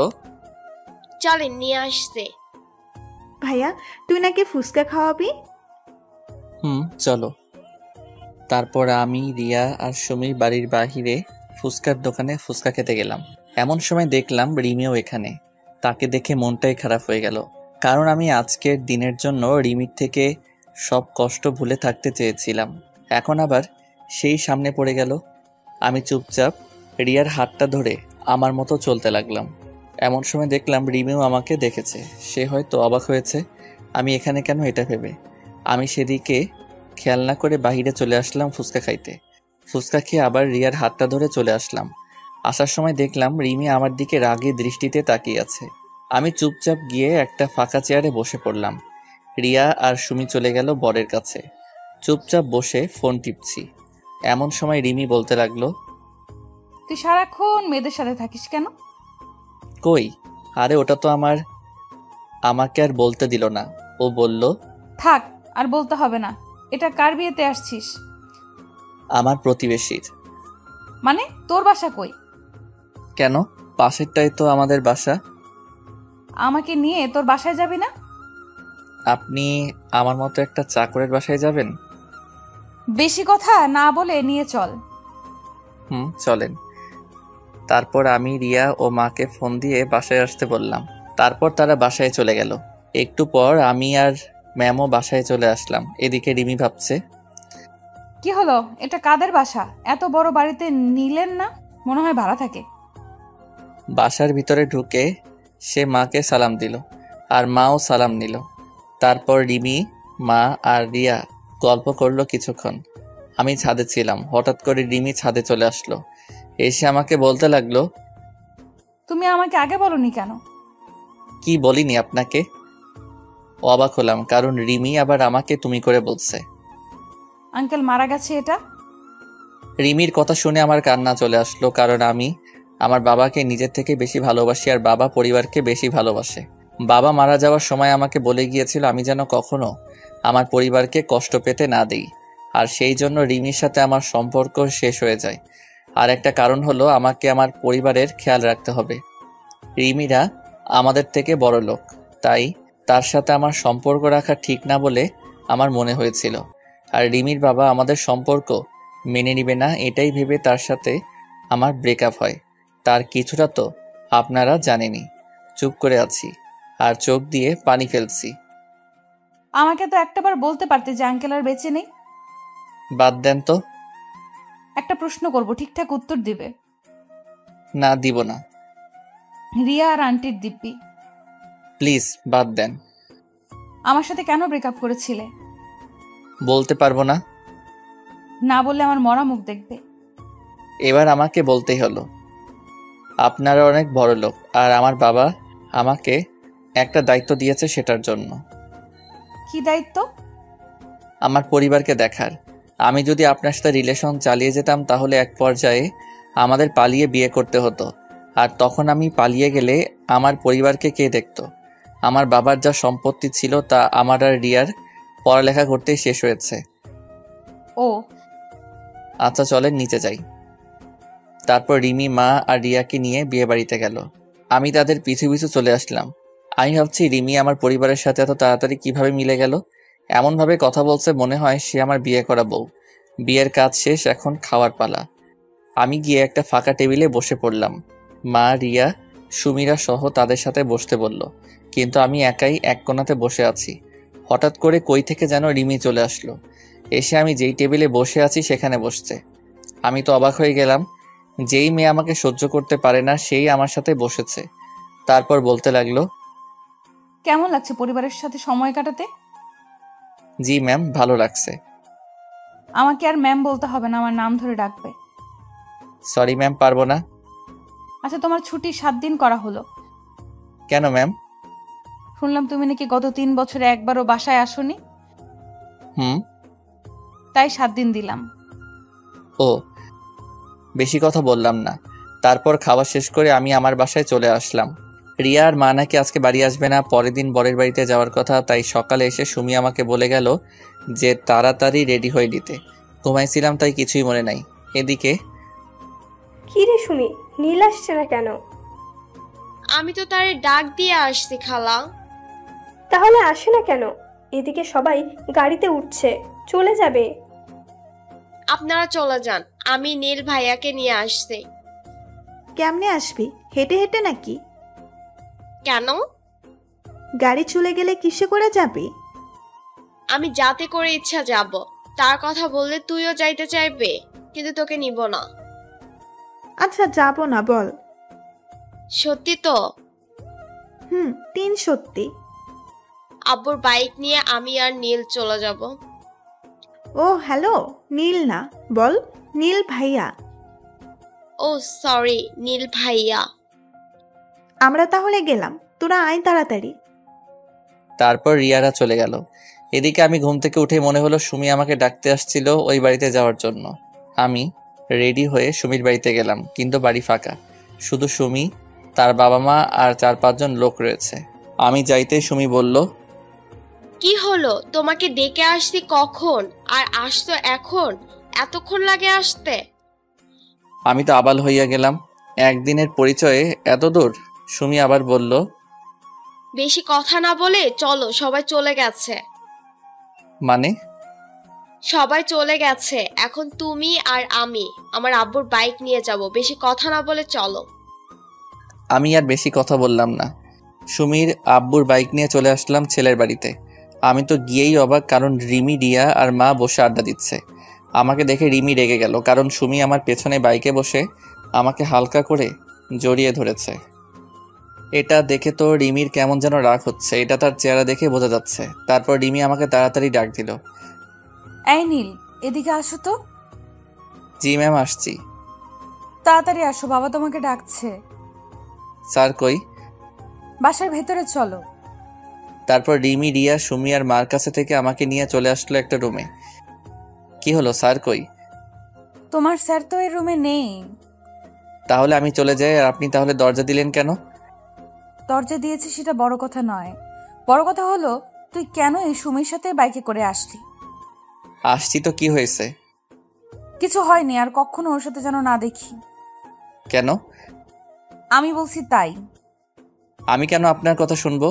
Speaker 12: চলেন নিয়ে আসছে।
Speaker 2: ভাইয়া, তুই নাকি ফুচকা খাওয়াবি?
Speaker 1: চলো। তারপর আমি, রিয়া আর সুমির বাড়ির বাহিরে ফুচকার দোকানে ফুচকা খেতে গেলাম। এমন সময় দেখলাম রিমিও এখানে। তাকে দেখে মনটাই খারাপ হয়ে গেল, কারণ আমি আজকের দিনের জন্য রিমির থেকে সব কষ্ট ভুলে থাকতে চেয়েছিলাম। এখন আবার সেই সামনে পড়ে গেল। আমি চুপচাপ রিয়ার হাতটা ধরে আমার মতো চলতে লাগলাম। এমন সময় দেখলাম রিমিও আমাকে দেখেছে। সে হয়তো অবাক হয়েছে আমি এখানে কেন, এটা ভেবে আমি সেদিকে খেয়াল না করে বাহিরে চলে আসলাম ফুচকা খাইতে। ফুচকা খেয়ে আবার রিয়ার হাতটা ধরে চলে আসলাম। আসার সময় দেখলাম রিমি আমার দিকে রাগী দৃষ্টিতে তাকিয়ে আছে। আমি চুপচাপ গিয়ে একটা ফাঁকা চেয়ারে বসে পড়লাম। রিয়া আর সুমি চলে গেল বরের কাছে। চুপচাপ বসে ফোন টিপছি। এমন সময় রিমি বলতে লাগলো,
Speaker 6: তুই সারাক্ষণ মেয়েদের সাথে থাকিস কেন?
Speaker 1: কই, আরে ওটা তো আমাকে আর বলতে দিল না। ও বলল,
Speaker 6: থাক, আর বলতে হবে না। এটা কার বিয়েতে আসছিস?
Speaker 1: আমার প্রতিবেশীর।
Speaker 6: মানে তোর বাসা কই?
Speaker 1: কেন, পাশেরটাই তো আমাদের বাসা।
Speaker 6: আমাকে নিয়ে তোর বাসায় যাবি না?
Speaker 1: আপনি আমার মতো একটা চাকরের বাসায় যাবেন?
Speaker 6: বেশি কথা না বলে নিয়ে চল।
Speaker 1: চলেন। তারপর আমি রিয়া ও মাকে ফোন দিয়ে বাসায় আসতে বললাম। তারপর তারা বাসায় চলে গেল। একটু পর আমি আর ম্যামও বাসায় চলে আসলাম। এদিকে রিমি ভাবছে,
Speaker 6: কি হলো, এটা কাদের বাসা? এত বড় বাড়িতে নিলেন না? মনে হয় ভাড়া থাকে।
Speaker 1: বাসার ভিতরে ঢুকে সে মাকে সালাম দিল, আর মাও সালাম নিল। তারপর রিমি, মা আর রিয়া গল্প করলো কিছুক্ষণ। আমি ছাদে ছিলাম। হঠাৎ করে রিমি ছাদে চলে আসলো। এসে আমাকে বলতে লাগলো,
Speaker 6: তুমি আমাকে আগে বলনি কেন?
Speaker 1: কি বলিনি আপনাকে? অবাক হলাম, কারণ রিমি আবার আমাকে তুমি করে বলছে।
Speaker 6: আঙ্কেল মারা গেছে এটা?
Speaker 1: রিমির কথা শুনে আমার কান্না চলে আসলো, কারণ আমি আমার বাবাকে নিজের থেকে বেশি ভালোবাসি, আর বাবা পরিবারকে বেশি ভালোবাসে। বাবা মারা যাওয়ার সময় আমাকে বলে গিয়েছিল আমি যেন কখনো আমার পরিবারকে কষ্ট পেতে না দেই, আর সেই জন্য রিমির সাথে আমার সম্পর্ক শেষ হয়ে যায়। আর একটা কারণ হলো আমাকে আমার পরিবারের খেয়াল রাখতে হবে। রিমিরা আমাদের থেকে বড় লোক, তাই তার সাথে আমার সম্পর্ক রাখা ঠিক না বলে আমার মনে হয়েছিল। আর রিমির বাবা আমাদের সম্পর্ক মেনে নিবে না, এটাই ভেবে তার সাথে আমার ব্রেকআপ হয়। তার কিছুটা তো আপনারা জানেনই। চুপ করে আছি আর চোখ দিয়ে পানি ফেলছি।
Speaker 6: আমাকে তো একটাবার বলতে পারতে যে আঙ্কেল আর বেঁচে নেই।
Speaker 1: বাদ দেন তো।
Speaker 6: একটা প্রশ্ন করব, ঠিকঠাক উত্তর দিবে।
Speaker 1: না, দিব না।
Speaker 6: রিয়া আর আন্টির দিব্যি।
Speaker 1: প্লিজ বাদ দেন।
Speaker 6: আমার সাথে কেন ব্রেকআপ করেছিলে?
Speaker 1: বলতে পারবো না।
Speaker 6: না বললে আমার মরা মুখ দেখবে।
Speaker 1: এবার আমাকে বলতেই হলো। আপনারা অনেক বড় লোক, আর আমার বাবা আমাকে একটা দায়িত্ব দিয়েছে, সেটার জন্য।
Speaker 6: কি দায়িত্ব?
Speaker 1: আমার পরিবারকে দেখার। আমি যদি আপনার সাথে রিলেশন চালিয়ে যেতাম তাহলে এক পর্যায়ে আমাদের পালিয়ে বিয়ে করতে হতো, আর তখন আমি পালিয়ে গেলে আমার পরিবারকে কে দেখতো? আমার বাবার যা সম্পত্তি ছিল তা আমার আর রিয়ার পড়ালেখা করতেই শেষ হয়েছে।
Speaker 6: ও
Speaker 1: আচ্ছা, চলেন নিচে যাই। তারপর রিমি, মা আর রিয়াকে নিয়ে বিয়ে বাড়িতে গেল। আমি তাদের পিছু পিছু চলে আসলাম। আমি ভাবছি রিমি আমার পরিবারের সাথে এত তাড়াতাড়ি কিভাবে মিলে গেল। এমনভাবে কথা বলছে মনে হয় সে আমার বিয়ে করা বউ। বিয়ের কাজ শেষ, এখন খাওয়ার পালা। আমি গিয়ে একটা ফাঁকা টেবিলে বসে পড়লাম। মা, রিয়া, সুমিরা সহ তাদের সাথে বসতে বলল, কিন্তু আমি একাই এক কোণাতে বসে আছি। হঠাৎ করে কই থেকে যেন রিমি চলে আসলো, এসে আমি যেই টেবিলে বসে আছি সেখানে বসছে। আমি তো অবাক হয়ে গেলাম। যেই মেয়ে আমাকে সহ্য করতে পারে না সেই আমার সাথে বসেছে। তারপর বলতে লাগলো,
Speaker 6: কেমন লাগছে পরিবারের সাথে সময় কাটাতে?
Speaker 1: জি ম্যাম, ভালো লাগছে।
Speaker 6: আমাকে আর ম্যাম বলতে হবে না, আমার নাম ধরে ডাকবে।
Speaker 1: সরি ম্যাম, পারবো না।
Speaker 6: আচ্ছা, তোমার ছুটি 7 দিন করা হলো
Speaker 1: কেন ম্যাম?
Speaker 6: শুনলাম তুমি নাকি গত 3 বছরে একবারও বাসায় আসোনি।
Speaker 1: হুম।
Speaker 6: তাই 7 দিন দিলাম।
Speaker 1: ও, বেশি কথা বললাম না। তারপর খাওয়া শেষ করে আমি আমার বাসায় চলে আসলাম। রিয়া আর মা নাকি আজকে বাড়ি আসবে না, পরের দিন বরের বাড়িতে যাওয়ার কথা। তাই সকালে এসে সুমি আমাকে বলে গেল যে তাড়াতাড়ি রেডি হয়ে নিতে। ঘুমাইছিলাম তাই কিছুই মনে নাই। এদিকে
Speaker 10: কি রে সুমি, নীল আসছে না কেন?
Speaker 12: আমি তো তারে ডাক দিয়ে আসছি খালা।
Speaker 10: তাহলে আসে না কেন? এদিকে সবাই গাড়িতে উঠছে, চলে যাবে।
Speaker 12: আপনারা চলে যান, আমি নীল ভাইয়াকে নিয়ে আসছি।
Speaker 2: কেমনে আসবি? হেঁটে হেঁটে নাকি?
Speaker 12: কেন?
Speaker 2: গাড়ি চলে গেলে কিসে করে যাবি?
Speaker 12: আমি যাতে করে ইচ্ছা যাব। তার কথা বললে তুইও যাইতে চাইবে, কিন্তু তোকে নিব না।
Speaker 2: আচ্ছা, যাব না, বল।
Speaker 12: সত্যি তো?
Speaker 2: 3 সত্যি।
Speaker 12: আব্বুর বাইক নিয়ে আমি আর নীল চলে যাব।
Speaker 2: ও হ্যালো, নীল না, বল নীল ভাইয়া।
Speaker 12: ও সরি, নীল ভাইয়া।
Speaker 2: আমরা তাহলে গেলাম, তোরা আয় তাড়াতাড়ি।
Speaker 1: তারপর রিয়ারা চলে গেল। এদিকে আমি ঘুম থেকে উঠে মনে হলো সুমি আমাকে ডাকতে আসছিল ওই বাড়িতে যাওয়ার জন্য। আমি রেডি হয়ে সুমির বাড়িতে গেলাম, কিন্তু বাড়ি ফাঁকা। শুধু সুমি, তার বাবা মা আর 4-5 জন লোক রয়েছে। আমি যাইতেই সুমি বলল,
Speaker 12: কি হলো? তোমাকে ডেকে আসছি কখন, আর আসতো এখন? এতক্ষণ লাগে আসতে?
Speaker 1: আমি তো আবাল হইয়া গেলাম, একদিনের পরিচয়ে এত দূর। সুমি আবার বলল,
Speaker 12: বেশি কথা না বলে চলো, সবাই চলে গেছে।
Speaker 1: মানে?
Speaker 12: সবাই চলে গেছে, এখন তুমি আর আমি আমার আব্বুর বাইক নিয়ে যাব। বেশি কথা না বলে চলো।
Speaker 1: আমি আর বেশি কথা বললাম না। সুমির আব্বুর বাইক নিয়ে চলে আসলাম ছেলের বাড়িতে। আমি তো গিয়েই অবাক, কারণ রিমি, রিয়া আর মা বসে আড্ডা দিচ্ছে। আমাকে দেখে রিমি রেগে গেল, কারণ সুমি আমার পেছনে বাইকে বসে আমাকে হালকা করে জড়িয়ে ধরেছে। এটা দেখে তো রিমির কেমন যেন রাগ হচ্ছে, এটা তার চেহারা দেখে বোঝা যাচ্ছে। তারপর রিমি আমাকে তাড়াতাড়ি ডাক দিল,
Speaker 6: এই নীল, এদিকে আসো তো।
Speaker 1: জি ম্যাম, আসছি।
Speaker 6: তাড়াতাড়ি আসো, বাবা তোমাকে ডাকছে।
Speaker 1: স্যার কই?
Speaker 6: বাসার ভেতরে চলো।
Speaker 1: তারপর রিমি, রিয়া, সুমি আর মার কাছে থেকে আমাকে নিয়ে চলে আসলো একটা রুমে। কি হলো, স্যার কই?
Speaker 6: তোমার স্যার তো এই রুমে নেই।
Speaker 1: তাহলে আমি চলে যাই, আর আপনি তাহলে দরজা দিলেন কেন?
Speaker 6: দরজা দিয়েছি সেটা বড় কথা নয়, বড় কথা হলো তুই কেন এই সুমির সাথে বাইকে করে আসলি?
Speaker 1: আসছি তো, কি হয়েছে?
Speaker 6: কিছু হয়নি, আর কখনো ওর সাথে যেন না দেখি।
Speaker 1: কেন?
Speaker 6: আমি বলছি তাই।
Speaker 1: আমি কেন আপনার কথা শুনবো?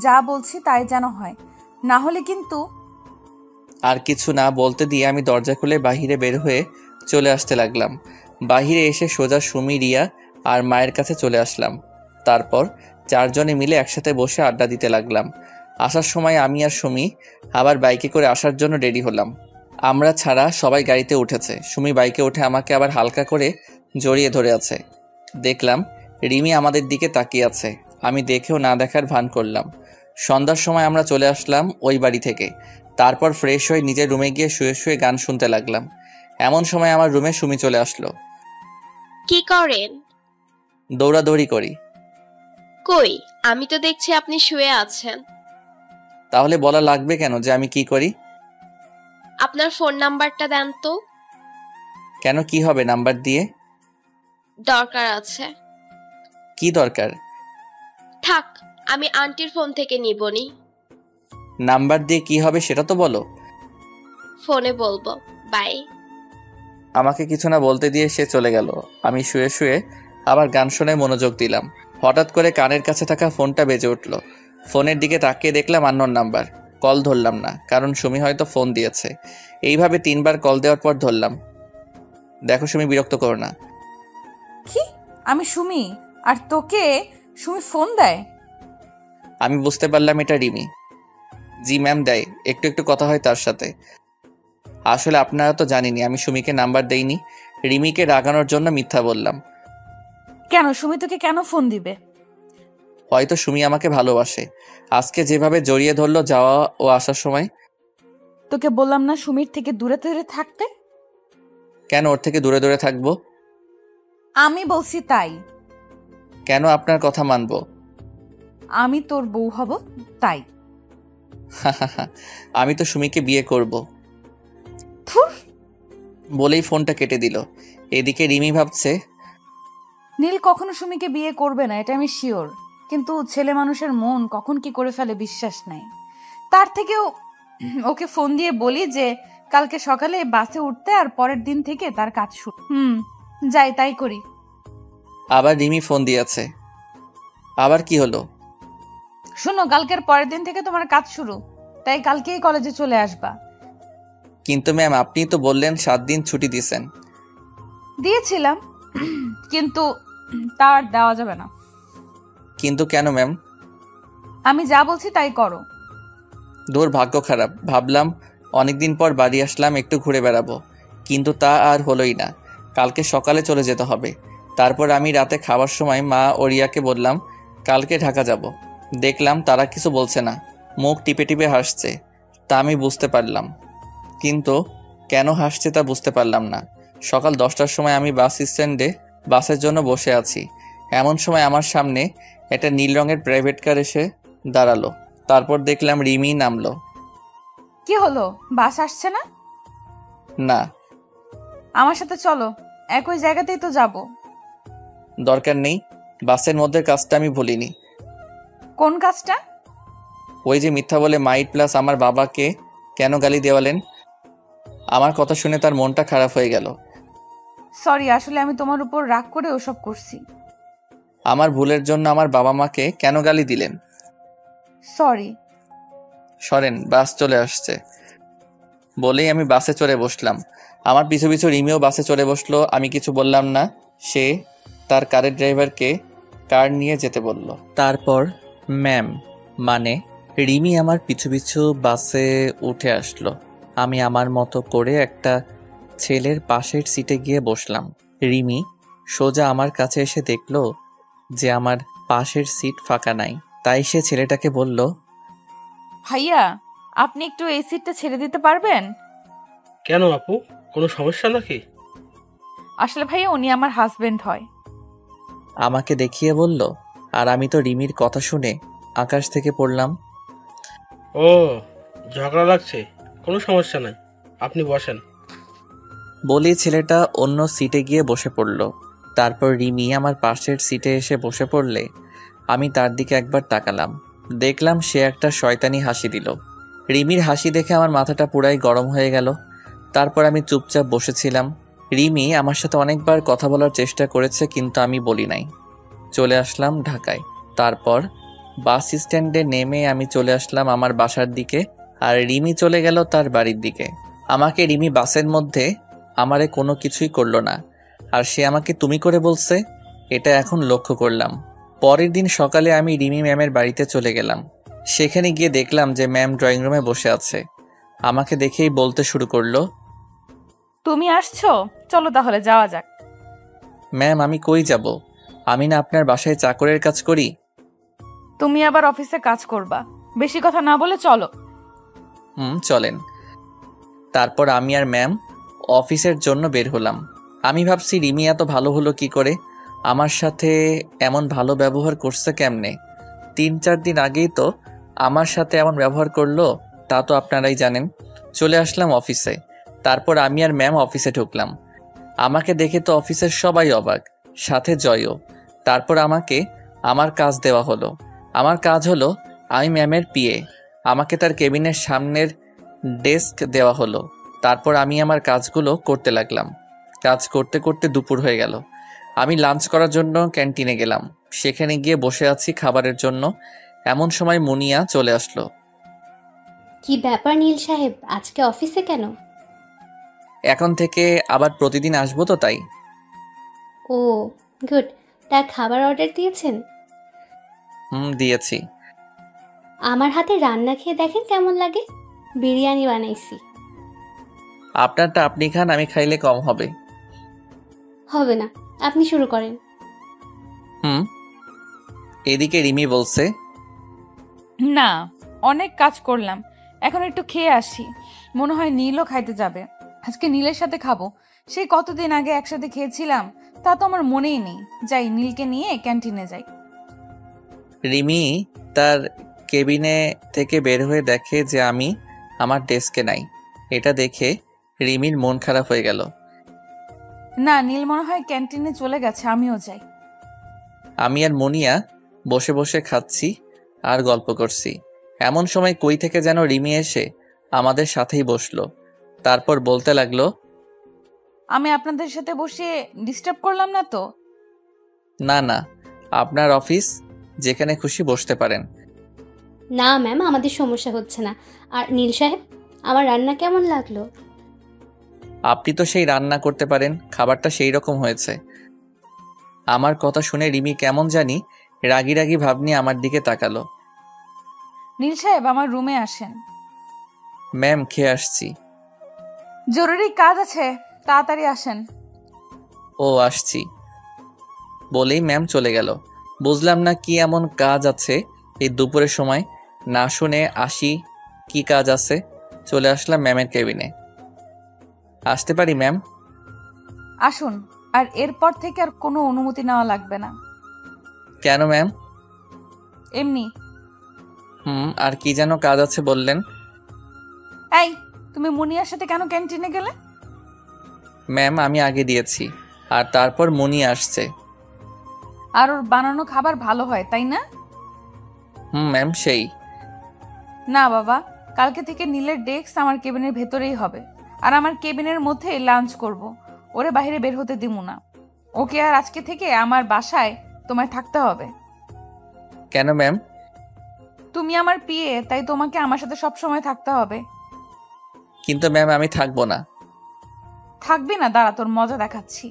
Speaker 6: যা বলছি তাই যেন হয়, না হলে কিন্তু।
Speaker 1: আর কিছু না বলতে দিয়ে আমি দরজা খুলে বাহিরে বের হয়ে চলে আসতে লাগলাম। বাহিরে এসে সোজা সুমি, রিয়া আর মায়ের কাছে চলে আসলাম। তারপর 4 জনে মিলে একসাথে বসে আড্ডা দিতে লাগলাম। আসার সময় আমি আর সুমি আবার বাইকে করে আসার জন্য রেডি হলাম। আমরা ছাড়া সবাই গাড়িতে উঠেছে। সুমি বাইকে উঠে আমাকে আবার হালকা করে জড়িয়ে ধরে আছে। দেখলাম রিমি আমাদের দিকে তাকিয়ে আছে। আমি দেখেও না দেখার ভান করলাম। সন্ধ্যার সময় আমরা চলে আসলাম ওই বাড়ি থেকে। তারপর ফ্রেশ হয়ে নিজের রুমে গিয়ে শুয়ে শুয়ে গান শুনতে লাগলাম। এমন সময় আমার রুমে সুমি চলে আসলো।
Speaker 12: কি করেন?
Speaker 1: দৌড়াদৌড়ি করি।
Speaker 12: কই, আমি তো দেখছি আপনি শুয়ে আছেন।
Speaker 1: তাহলে বলা লাগবে কেন যে আমি কি করি?
Speaker 12: আপনার ফোন নাম্বারটা দেন তো।
Speaker 1: কেন, কি হবে নাম্বার দিয়ে?
Speaker 12: দরকার আছে।
Speaker 1: কি দরকার?
Speaker 12: থাক, আমি আন্টির ফোন থেকে নিবনি।
Speaker 1: নাম্বার দিয়ে কি হবে সেটা তো বলো।
Speaker 12: ফোনে বলবো, বাই।
Speaker 1: আমাকে কিছু না বলতে দিয়ে সে চলে গেল। আমি শুয়ে শুয়ে আবার গান শুনে মনোযোগ দিলাম। হঠাৎ করে কানের কাছে থাকা ফোনটা বেজে উঠল। ফোনের দিকে তাকিয়ে দেখলাম আননোন নাম্বার। কল ধরলাম না, কারণ সুমি হয়তো ফোন দিয়েছে। এইভাবে 3 বার কল দেওয়ার পর ধরলাম। দেখো সুমি, বিরক্ত করো না।
Speaker 6: কি? আমি সুমি আর তোকে সুমি ফোন দেয়?
Speaker 1: আমি বুঝতে পারলাম এটা রিমি। জি ম্যাম, দেয়, একটু একটু কথা হয় তার সাথে। আসলে আপনারা তো জানেনই আমি সুমিকে নাম্বার দেইনি, রিমিকে রাগানোর জন্য মিথ্যা বললাম।
Speaker 6: কেন? সুমি তোকে কেন ফোন দিবে?
Speaker 1: হয়তো সুমি আমাকে ভালোবাসে, আজকে যেভাবে জড়িয়ে ধরলো যাওয়া ও আসার সময়।
Speaker 6: তোকে বললাম না সুমির থেকে দূরে দূরে থাকতে?
Speaker 1: কেন ওর থেকে দূরে দূরে থাকবো?
Speaker 6: আমি বলছি তাই।
Speaker 1: কেন আপনার কথা মানবো?
Speaker 6: আমি তোর বউ হব তাই।
Speaker 1: আমি তো সুমিকে বিয়ে করব বলেই ফোনটা কেটে দিল। এদিকে রিমি ভাবছে,
Speaker 6: নীল কখনো সুমিকে বিয়ে করবে না, এটা আমি শিওর। কিন্তু ছেলে মানুষের মন কখন কি করে ফেলে বিশ্বাস নাই। তার থেকেও ওকে ফোন দিয়ে বলি যে কালকে সকালে বাসে উঠতে, আর পরের দিন থেকে তার কাজ শুরু। যাই তাই করি।
Speaker 1: আবার রিমি ফোন দিয়েছে। আবার কি হলো?
Speaker 6: শোনো, কালকের পরের দিন থেকে তোমার কাজ শুরু, তাই কালকেই কলেজে চলে আসবা।
Speaker 1: কিন্তু ম্যাম, আপনি তো বললেন 7 দিন ছুটি দিয়েছেন।
Speaker 6: দিয়েছিলাম, কিন্তু তার দেওয়া যাবে না।
Speaker 1: কিন্তু কেন ম্যাম?
Speaker 6: আমি যা বলছি তাই করো।
Speaker 1: দূর, ভাগ্য খারাপ। ভাবলাম অনেকদিন পর বাড়ি আসলাম, একটু ঘুরে বেড়াবো, কিন্তু তা আর হলোই না। কালকে সকালে চলে যেতে হবে। তারপর আমি রাতে খাওয়ার সময় মা ও রিয়াকে বললাম কালকে ঢাকা যাব। দেখলাম তারা কিছু বলছে না, মুখ টিপে টিপে হাসছে। তা আমি বুঝতে পারলাম, কিন্তু কেন হাসছে তা বুঝতে পারলাম না। সকাল 10টার সময় আমি বাস স্ট্যান্ডে বাসের জন্য বসে আছি। এমন সময় আমার সামনে একটা নীল রঙের প্রাইভেট কার এসে দাঁড়ালো। তারপর দেখলাম রিমি নামলো।
Speaker 6: কি হলো, বাস আসছে না?
Speaker 1: না।
Speaker 6: আমার সাথে চলো, একই জায়গাতেই তো যাব।
Speaker 1: দরকার নেই, বাসের মধ্যে কাজটা আমি ভুলিনি।
Speaker 6: কোন কাজটা?
Speaker 1: ওই যে মিথ্যা বলে মাইট প্লাস আমার বাবাকে কেন গালি দেওয়ালেন। আমার কথা শুনে তার মনটা খারাপ হয়ে গেল।
Speaker 6: সরি, আসলে আমি তোমার উপর রাগ করে ওসব করছি।
Speaker 1: আমার ভুলের জন্য আমার বাবা মাকে কেন গালি দিলেন?
Speaker 6: সরি।
Speaker 1: সরেন, বাস চলে আসছে বলেই আমি বাসে চড়ে বসলাম। আমার পিছু পিছু রিমিও বাসে চড়ে বসলো। আমি কিছু বললাম না। সে তার কারের ড্রাইভারকে কার নিয়ে যেতে বলল। তারপর ম্যাম মানে রিমি আমার পিছু পিছু বাসে উঠে আসলো। আমি আমার মতো করে একটা ছেলের পাশের সিটে গিয়ে বসলাম। রিমি সোজা আমার কাছে এসে দেখলো যে আমার পাশের সিট ফাঁকা নাই। তাই সে ছেলেটাকে বলল,
Speaker 6: ভাইয়া আপনি একটু এই সিটটা ছেড়ে দিতে পারবেন?
Speaker 5: কেন আপু, কোনো সমস্যা নাকি?
Speaker 6: আসলে ভাইয়া উনি আমার হাজবেন্ড হয়।
Speaker 1: আমাকে দেখিয়ে বলল। আর আমি তো রিমির কথা শুনে আকাশ থেকে পড়লাম।
Speaker 5: ও, ঝগড়া লাগছে, কোনো সমস্যা নাই, আপনি বসেন।
Speaker 1: বলি ছেলেটা অন্য সিটে গিয়ে বসে পড়ল। তারপর রিমি আমার পাশের সিটে এসে বসে পড়লে আমি তার দিকে একবার তাকালাম। দেখলাম সে একটা শয়তানি হাসি দিল। রিমির হাসি দেখে আমার মাথাটা পুরাই গরম হয়ে গেল। তারপর আমি চুপচাপ বসেছিলাম। রিমি আমার সাথে অনেকবার কথা বলার চেষ্টা করেছে, কিন্তু আমি বলি নাই। চলে আসলাম ঢাকায়। তারপর বাস স্ট্যান্ডে নেমে আমি চলে আসলাম আমার বাসার দিকে, আর রিমি চলে গেল তার বাড়ির দিকে। আমাকে রিমি বাসের মধ্যে আমারে কোনো কিছুই করলো না, আর সে আমাকে তুমি করে বলছে, এটা এখন লক্ষ্য করলাম। পরের দিন সকালে আমি রিমি ম্যামের বাড়িতে চলে গেলাম। সেখানে গিয়ে দেখলাম যে ম্যাম ড্রয়িং রুমে বসে আছে। আমাকে দেখেই বলতে শুরু করলো,
Speaker 6: তুমি আসছো, চলো তাহলে যাওয়া যাক।
Speaker 1: ম্যাম, আমি কই যাব? আমি না আপনার বাসায় চাকরের কাজ করি।
Speaker 6: তুমি আবার অফিসে কাজ করবা, বেশি কথা না বলে চলো।
Speaker 1: চলেন। তারপর আমি আর ম্যাম অফিসের জন্য বের হলাম। আমি ভাবছি রিমি এত ভালো হলো কি করে, আমার সাথে এমন ভালো ব্যবহার করছে কেমনে। 3-4 দিন আগেই তো আমার সাথে এমন ব্যবহার করলো, তা তো আপনারাই জানেন। চলে আসলাম অফিসে। তারপর আমি আর ম্যাম অফিসে ঢুকলাম। আমাকে দেখে তো অফিসের সবাই অবাক, সাথে জয়ও। তারপর আমাকে আমার কাজ দেওয়া হলো। আমার কাজ হলো আমি ম্যামের পিএ। আমাকে তার কেবিনের সামনের ডেস্ক দেওয়া হলো। তারপর আমি আমার কাজগুলো করতে লাগলাম। কাজ করতে করতে দুপুর হয়ে গেল। আমি লাঞ্চ করার জন্য ক্যান্টিনে গেলাম। সেখানে গিয়ে বসে আছি খাবারের জন্য। এমন সময় মুনিয়া চলে আসলো।
Speaker 13: কি ব্যাপার নীল সাহেব, আজকে অফিসে কেন?
Speaker 1: এখন থেকে আবার প্রতিদিন আসবো তো তাই।
Speaker 13: ও গুড। তা খাবার অর্ডার দিয়েছেন?
Speaker 1: দিয়েছি।
Speaker 13: আমার হাতে রান্না খেয়ে দেখেন কেমন লাগে। বিরিয়ানি বানাইছি।
Speaker 1: আপনারটা আপনি খান, আমি খাইলে কম হবে।
Speaker 13: হবে না, আপনি শুরু করেন।
Speaker 1: এদিকে রিমি বলছে,
Speaker 6: না, অনেক কাজ করলাম, এখন একটু খেয়ে আসি। মনে হয় নীলও খাইতে যাবে। আজকে নীলের সাথে খাবো। সেই কতদিন আগে একসাথে খেয়েছিলাম, তা তো আমার মনেই নেই। যাই, নীলকে নিয়ে ক্যান্টিনে যাই।
Speaker 1: রিমি তার কেবিনে থেকে বের হয়ে দেখে যে আমি আমার ডেস্কে নাই। এটা দেখে রিমির মন খারাপ হয়ে গেল।
Speaker 6: না, নীল মনে হয় ক্যান্টিনে চলে গেছে, আমিও যাই।
Speaker 1: আমি আর মনিয়া বসে বসে খাচ্ছি আর গল্প করছি। এমন সময় কই থেকে যেন রিমি এসে আমাদের সাথেই বসলো। তারপর বলতে লাগলো,
Speaker 6: আমি আপনাদের সাথে বসে ডিস্টার্ব করলাম না তো?
Speaker 1: না না, আপনার অফিস, যেখানে খুশি বসতে পারেন।
Speaker 13: না ম্যাম, আমাদের সমস্যা হচ্ছে না। আর নীল সাহেব, আমার রান্না কেমন লাগলো?
Speaker 1: আপনি তো সেই রান্না করতে পারেন, খাবারটা সেই রকম হয়েছে। আমার কথা শুনে রিমি কেমন জানি রাগি রাগি ভাব নিয়ে আমার দিকে তাকালো।
Speaker 6: নীল সাহেব, আমার রুমে আসেন।
Speaker 1: ম্যাম, খেয়ে আসছি।
Speaker 6: জরুরি কাজ আছে, তাড়াতাড়ি আসেন।
Speaker 1: ও, আসছি বলেই ম্যাম চলে গেল। বুঝলাম না কি এমন কাজ আছে এই দুপুরের সময়। না শুনে আসি কি কাজ আছে। চলে আসলাম ম্যামের কেবিনে। আসতে পারি ম্যাম?
Speaker 6: আসুন। আর এরপর থেকে আর কোনো অনুমতি নেওয়া লাগবে না।
Speaker 1: কেন ম্যাম?
Speaker 6: এমনি।
Speaker 1: আর কি যেন কাজ আছে বললেন?
Speaker 6: এই, তুমি মুনিয়ার সাথে কেন ক্যান্টিনে গেলে?
Speaker 1: ম্যাম, আমি আগে দিয়েছি, আর তারপর মনি আসছে।
Speaker 6: আর ওর বানানো খাবার ভালো হয়, তাই না?
Speaker 1: ম্যাম, সেই।
Speaker 6: না বাবা, কালকে থেকে নীলের ডেস্ক আমার কেবিনের ভেতরেই হবে। আর আমার কেবিনের মধ্যে লাঞ্চ করব। ওরে বাইরে বের হতে দিব না। ওকে আর আজকে থেকে আমার বাসায় তোমায় থাকতে হবে।
Speaker 1: কেন ম্যাম?
Speaker 6: তুমি আমার পিএ, তাই তোমাকে আমার সাথে সব সময় থাকতে হবে।
Speaker 1: কিন্তু ম্যাম, আমি থাকবো না।
Speaker 6: থাকবি না? দাঁড়া, তোর মজা দেখাচ্ছি।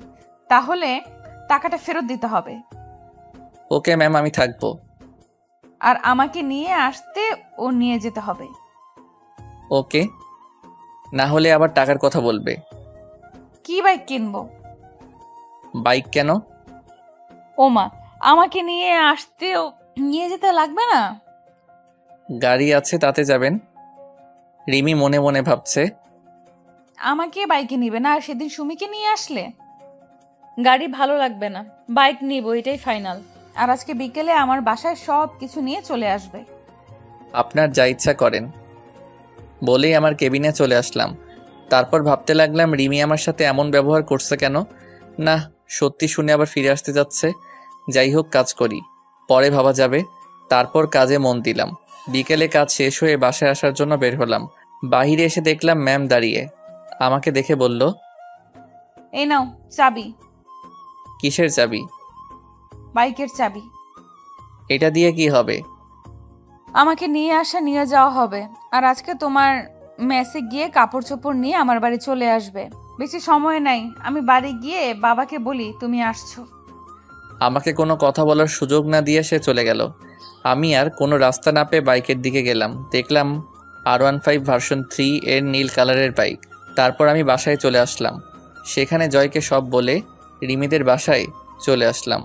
Speaker 6: তাহলে টাকাটা ফেরত দিতে হবে।
Speaker 1: ওকে ম্যাম, আমি থাকবো।
Speaker 6: আর আমাকে নিয়ে আসতে ও নিয়ে যেতে হবে।
Speaker 1: ওকে, না হলে আবার টাকার কথা বলবে।
Speaker 6: কি বাইক কিনবো?
Speaker 1: বাইক কেন?
Speaker 6: ওমা, আমাকে নিয়ে আসতে ও নিয়ে যেতে লাগবে না?
Speaker 1: গাড়ি আছে, তাতে যাবেন। রিমি মনে মনে ভাবছে,
Speaker 6: আমাকে বাইকে নিবে না, আর সেদিন সুমিকে নিয়ে আসলে? গাড়ি ভালো লাগবে না, বাইক নিব, এটাই ফাইনাল। আর আজকে বিকেলে আমার বাসায় সব কিছু নিয়ে চলে আসবে।
Speaker 1: আপনার যা ইচ্ছা করেন বলেই আমার কেবিনে চলে আসলাম। তারপর ভাবতে লাগলাম রিমি আমার সাথে এমন ব্যবহার করছে কেন। না, সত্যি শুনে আবার ফিরে আসতে যাচ্ছে। যাই হোক, কাজ করি, পরে ভাবা যাবে। তারপর কাজে মন দিলাম। বিকেলে কাজ শেষ হয়ে বাসায় আসার জন্য বের হলাম। বাহিরে এসে দেখলাম ম্যাম দাঁড়িয়ে। আমাকে দেখে বলল,
Speaker 6: এই নাও চাবি।
Speaker 1: কিসের চাবি?
Speaker 6: বাইকের চাবি।
Speaker 1: এটা দিয়ে কি হবে?
Speaker 6: আমাকে নিয়ে আসা নিয়ে যাওয়া হবে। আর আজকে তোমার মেসে গিয়ে কাপড় চোপড় নিয়ে আমার বাড়ি চলে আসবে। বেশি সময় নাই, আমি বাড়ি গিয়ে বাবাকে বলি তুমি আসছো।
Speaker 1: আমাকে কোনো কথা বলার সুযোগ না দিয়ে সে চলে গেল। আমি আর কোনো রাস্তা না পেয়ে বাইকের দিকে গেলাম। দেখলাম R15 ভার্সন 3 এর নীল কালারের বাইক। তারপর আমি বাসায় চলে আসলাম। সেখানে জয়কে সব বলে রিমিদের বাসায় চলে আসলাম।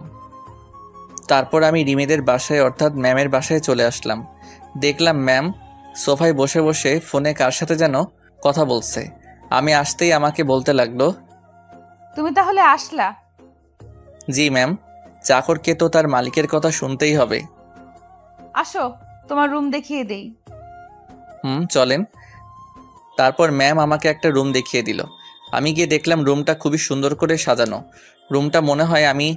Speaker 1: তারপর আমি রিমিদের বাসায় অর্থাৎ ম্যামের বাসায় চলে আসলাম। দেখলাম ম্যাম সোফায় বসে বসে ফোনে কার সাথে যেন কথা বলছে। আমি আসতেই আমাকে বলতে লাগলো,
Speaker 6: তুমি তাহলে আসলা?
Speaker 1: জি ম্যাম, চাকরকে তো তার মালিকের কথা শুনতেই হবে।
Speaker 6: আসো, তোমার রুম দেখিয়ে দেই।
Speaker 1: চলেন। তারপর ম্যাম আমাকে একটা রুম দেখিয়ে দিল। আমি গিয়ে দেখলাম রুমটা খুবই সুন্দর করে সাজানো। রুমটা মনে হয় আমি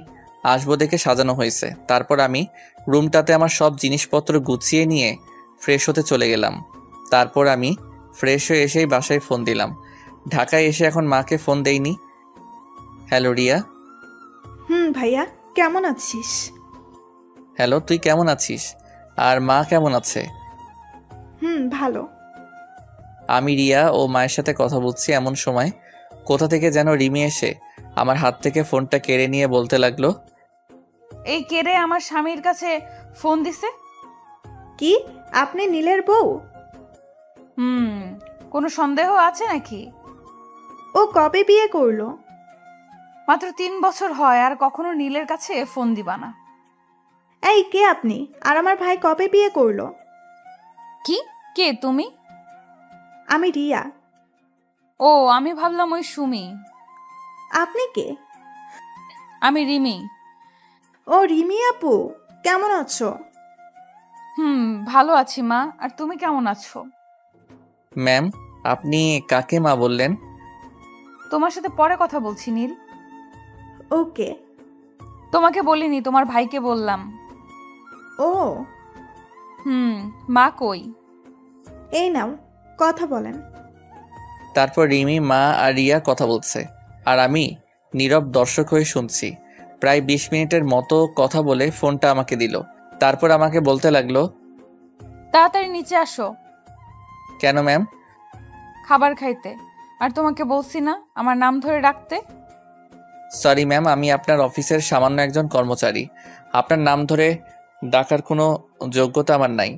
Speaker 1: আসবো দেখে সাজানো হয়েছে। তারপর আমি রুমটাতে আমার সব জিনিসপত্র গুছিয়ে নিয়ে ফ্রেশ হতে চলে গেলাম। তারপর আমি ফ্রেশ হয়ে এসেই বাসায় ফোন দিলাম। ঢাকায় এসে এখন মাকে ফোন দেইনি। হ্যালো রিয়া।
Speaker 2: ভাইয়া, কেমন আছিস?
Speaker 1: হ্যালো, তুই কেমন আছিস? আর মা কেমন আছে?
Speaker 2: ভালো।
Speaker 1: আমি রিয়া ও মায়ের সাথে কথা বলছি এমন সময় কোথা থেকে যেন রিমি এসে আমার হাত থেকে ফোনটা কেড়ে নিয়ে বলতে লাগলো,
Speaker 6: এই কেড়ে আমার স্বামীর কাছে ফোন দিছে।
Speaker 2: কি আপনি নীলের বউ?
Speaker 6: কোনো সন্দেহ আছে নাকি?
Speaker 2: ও কবে বিয়ে করলো?
Speaker 6: মাত্র 3 বছর হয়, আর কখনো নীলের কাছে ফোন দিবা না।
Speaker 2: এই কে আপনি? আর আমার ভাই কবে বিয়ে করলো?
Speaker 6: কি? কে তুমি?
Speaker 2: আমি রিয়া।
Speaker 6: ও, আমি ভাবলাম ওই সুমি।
Speaker 2: আপনি কে?
Speaker 6: আমি রিমি।
Speaker 2: ও রিমি আপু, কেমন আছো?
Speaker 6: ভালো আছি মা, আর তুমি কেমন আছো?
Speaker 1: ম্যাম, আপনি কাকে মা বললেন?
Speaker 6: তোমার সাথে পরে কথা বলছি নীল।
Speaker 2: ওকে।
Speaker 6: তোমাকে বলিনি, তোমার ভাইকে বললাম।
Speaker 2: ও
Speaker 6: মা কই?
Speaker 2: এই নাও কথা বলেন।
Speaker 1: তারপর রিমি, মা আর রিয়া কথা বলছে, আর আমি নীরব দর্শক হয়ে শুনছি। প্রায় 20 মিনিটের মতো কথা বলে ফোনটা আমাকে দিল। তারপর আমাকে বলতে লাগলো,
Speaker 6: তাড়াতাড়ি নিচে আসো।
Speaker 1: কেন ম্যাম?
Speaker 6: খাবার খাইতে। আর তোমাকে বলছি না আমার নাম ধরে ডাকতে?
Speaker 1: সরি ম্যাম, আমি আপনার অফিসের সামান্য একজন কর্মচারী। আপনার নাম ধরে ডাকার কোনো যোগ্যতা আমার নাই।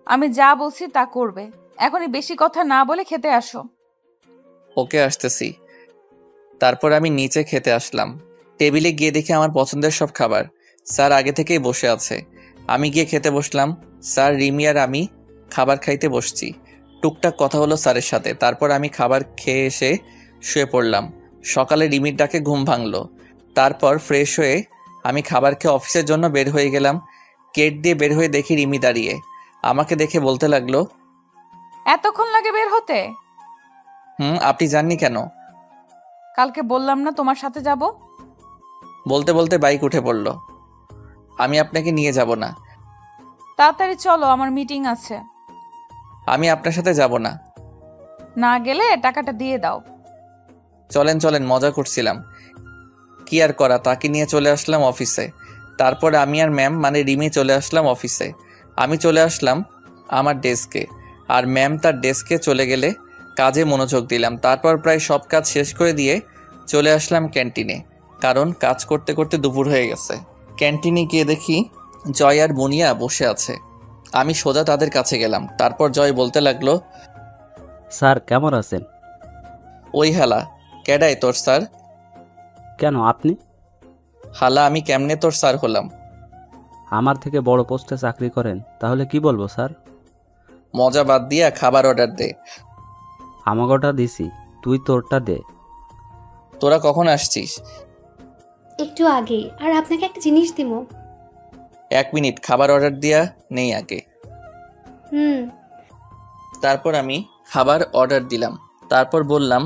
Speaker 6: আমি যা বলছি তা করবে। এখনই বেশি কথা না বলে খেতে আসো।
Speaker 1: ওকে, আসতেছি। তারপর আমি নিচে খেতে আসলাম। টেবিলে গিয়ে দেখি আমার পছন্দের সব খাবার। স্যার আগে থেকেই বসে আছে। আমি গিয়ে খেতে বসলাম। স্যার, রিমি আর আমি খাবার খাইতে বসছি। টুকটাক কথা হলো স্যারের সাথে। তারপর আমি খাবার খেয়ে এসে শুয়ে পড়লাম। সকালে রিমির ডাকে ঘুম ভাঙলো। তারপর ফ্রেশ হয়ে আমি খাবার খেয়ে অফিসের জন্য বের হয়ে গেলাম। গেট দিয়ে বের হয়ে দেখি রিমি দাঁড়িয়ে। আমাকে দেখে বলতে লাগলো,
Speaker 6: এতক্ষণ লাগে বের হতে?
Speaker 1: আপনি জাননি কেন?
Speaker 6: কালকে বললাম না তোমার সাথে যাব?
Speaker 1: বলতে বলতে বাইক উঠে পড়ল। আমি আপনাকে নিয়ে যাব না।
Speaker 6: তাড়াতাড়ি চলো, আমার মিটিং আছে।
Speaker 1: আমি আপনার সাথে যাব না।
Speaker 6: না গেলে টাকাটা দিয়ে দাও।
Speaker 1: চলেন চলেন, মজা করছিলাম। কি আর করা, তাকে নিয়ে চলে আসলাম অফিসে। তারপর আমি আর ম্যাম মানে রিমি চলে আসলাম অফিসে। আমি চলে আসলাম আমার ডেস্কে, আর ম্যাম তার ডেস্কে চলে গেলে কাজে মনোযোগ দিলাম। তারপর প্রায় সব কাজ শেষ করে দিয়ে চলে আসলাম ক্যান্টিনে, কারণ কাজ করতে করতে দুপুর হয়ে গেছে। ক্যান্টিনে গিয়ে দেখি জয় আর মুনিয়া বসে আছে। আমি সোজা তাদের কাছে গেলাম। তারপর জয় বলতে লাগলো,
Speaker 3: স্যার কেমন আছেন?
Speaker 1: ওই হালা, কেডাই তোর স্যার?
Speaker 3: কেন আপনি?
Speaker 1: হালা, আমি কেমনে তোর স্যার হলাম?
Speaker 3: আমার থেকে বড় পোস্টে চাকরি করেন, তাহলে কি বলবো স্যার?
Speaker 1: মজা বাদ দিয়া খাবার অর্ডার দে।
Speaker 3: আমাগোটা দিছি, তুই তোরটা দে।
Speaker 1: তোরা কখন আসছিস?
Speaker 13: একটু আগে। আর আপনাকে একটা জিনিস দিব।
Speaker 1: 1 মিনিট, খাবার অর্ডার দিয়া নেই আগে। তারপর আমি খাবার অর্ডার দিলাম। তারপর বললাম,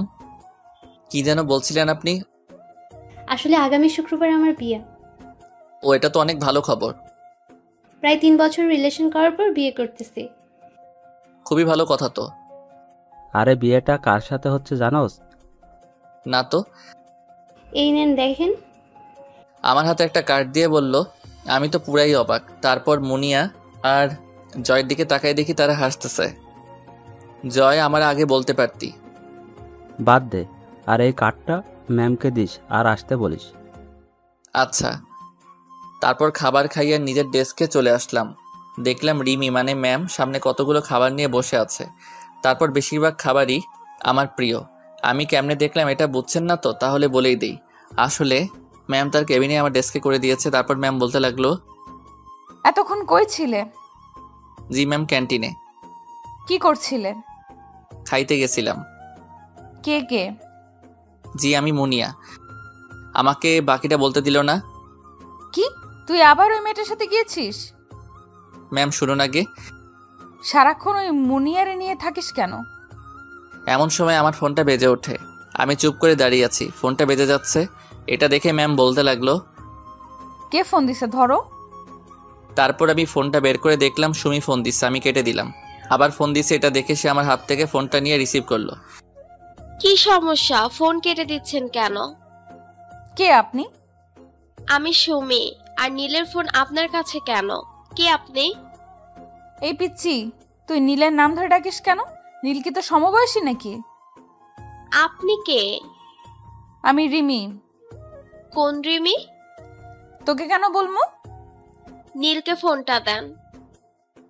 Speaker 1: কি যেন বলছিলেন আপনি?
Speaker 13: আসলে আগামী শুক্রবার আমার বিয়ে।
Speaker 1: ও, এটা তো অনেক ভালো খবর।
Speaker 13: প্রায় 3 বছর রিলেশন করার পর বিয়ে করতেছি।
Speaker 1: খুবই ভালো কথা তো।
Speaker 3: আরে বিয়েটা কার সাথে হচ্ছে জানোস?
Speaker 1: না তো।
Speaker 13: এই নেন দেখেন।
Speaker 1: আমার হাতে একটা কার্ড দিয়ে বলল। আমি তো পুরাই অবাক। তারপর মুনিয়া আর জয়ের দিকে তাকাই দেখি তারা হাসতেছে। জয়, আমার আগে বলতে পারতি।
Speaker 3: বাদ দে, আর এই কার্ডটা ম্যামকে দিস আর আসতে বলিস।
Speaker 1: আচ্ছা। তারপর খাবার খাইয়ে নিজের ডেস্কে চলে আসলাম। দেখলাম রিমি মানে ম্যাম সামনে কতগুলো খাবার নিয়ে বসে আছে। তারপর বেশিরভাগ খাবারই আমার প্রিয়। আমি কেমনে দেখলাম এটা বুঝছেন না তো? তাহলে বলেই দিই। আসলে ম্যাম তার কেবিনে আমার ডেস্কে করে দিয়েছে। তারপর ম্যাম বলতে লাগলো,
Speaker 6: এতক্ষণ কই ছিলে?
Speaker 1: জি ম্যাম, ক্যান্টিনে।
Speaker 6: কি করছিলে?
Speaker 1: খাইতে গেছিলাম।
Speaker 6: কে কে?
Speaker 1: জি, আমি মুনিয়া। আমাকে বাকিটা বলতে দিল না।
Speaker 6: কি, তুই আবার ওই মেয়েটার সাথে গিয়েছিস?
Speaker 1: ম্যাম শুনুন আগে।
Speaker 6: সারাক্ষণ ওই মুনিয়ারে নিয়ে থাকিস কেন?
Speaker 1: এমন সময় আমার ফোনটা বেজে ওঠে। আমি চুপ করে দাঁড়িয়ে আছি। ফোনটা বেজে যাচ্ছে। এটা দেখে ম্যাম বলতে লাগলো,
Speaker 6: কে ফোন দিছে, ধরো।
Speaker 1: তারপর আমি ফোনটা বের করে দেখলাম সুমি ফোন দিচ্ছে। আমি কেটে দিলাম। আবার ফোন দিচ্ছে। এটা দেখে সে আমার হাত থেকে ফোনটা নিয়ে রিসিভ করলো।
Speaker 12: কি সমস্যা? ফোন কেটে দিচ্ছেন কেন?
Speaker 6: কে আপনি?
Speaker 12: আমি সুমি। আর নীলের ফোন আপনার কাছে কেন? কে আপনি?
Speaker 6: এই পিচ্চি, তুই নীলের নাম ধরে ডাকিস কেন? নীল কি তো সমবয়সী নাকি?
Speaker 12: আপনি কে?
Speaker 6: আমি রিমি।
Speaker 12: কোন রিমি?
Speaker 6: তোকে কেন বলবো?
Speaker 12: নীলকে ফোনটা দেন।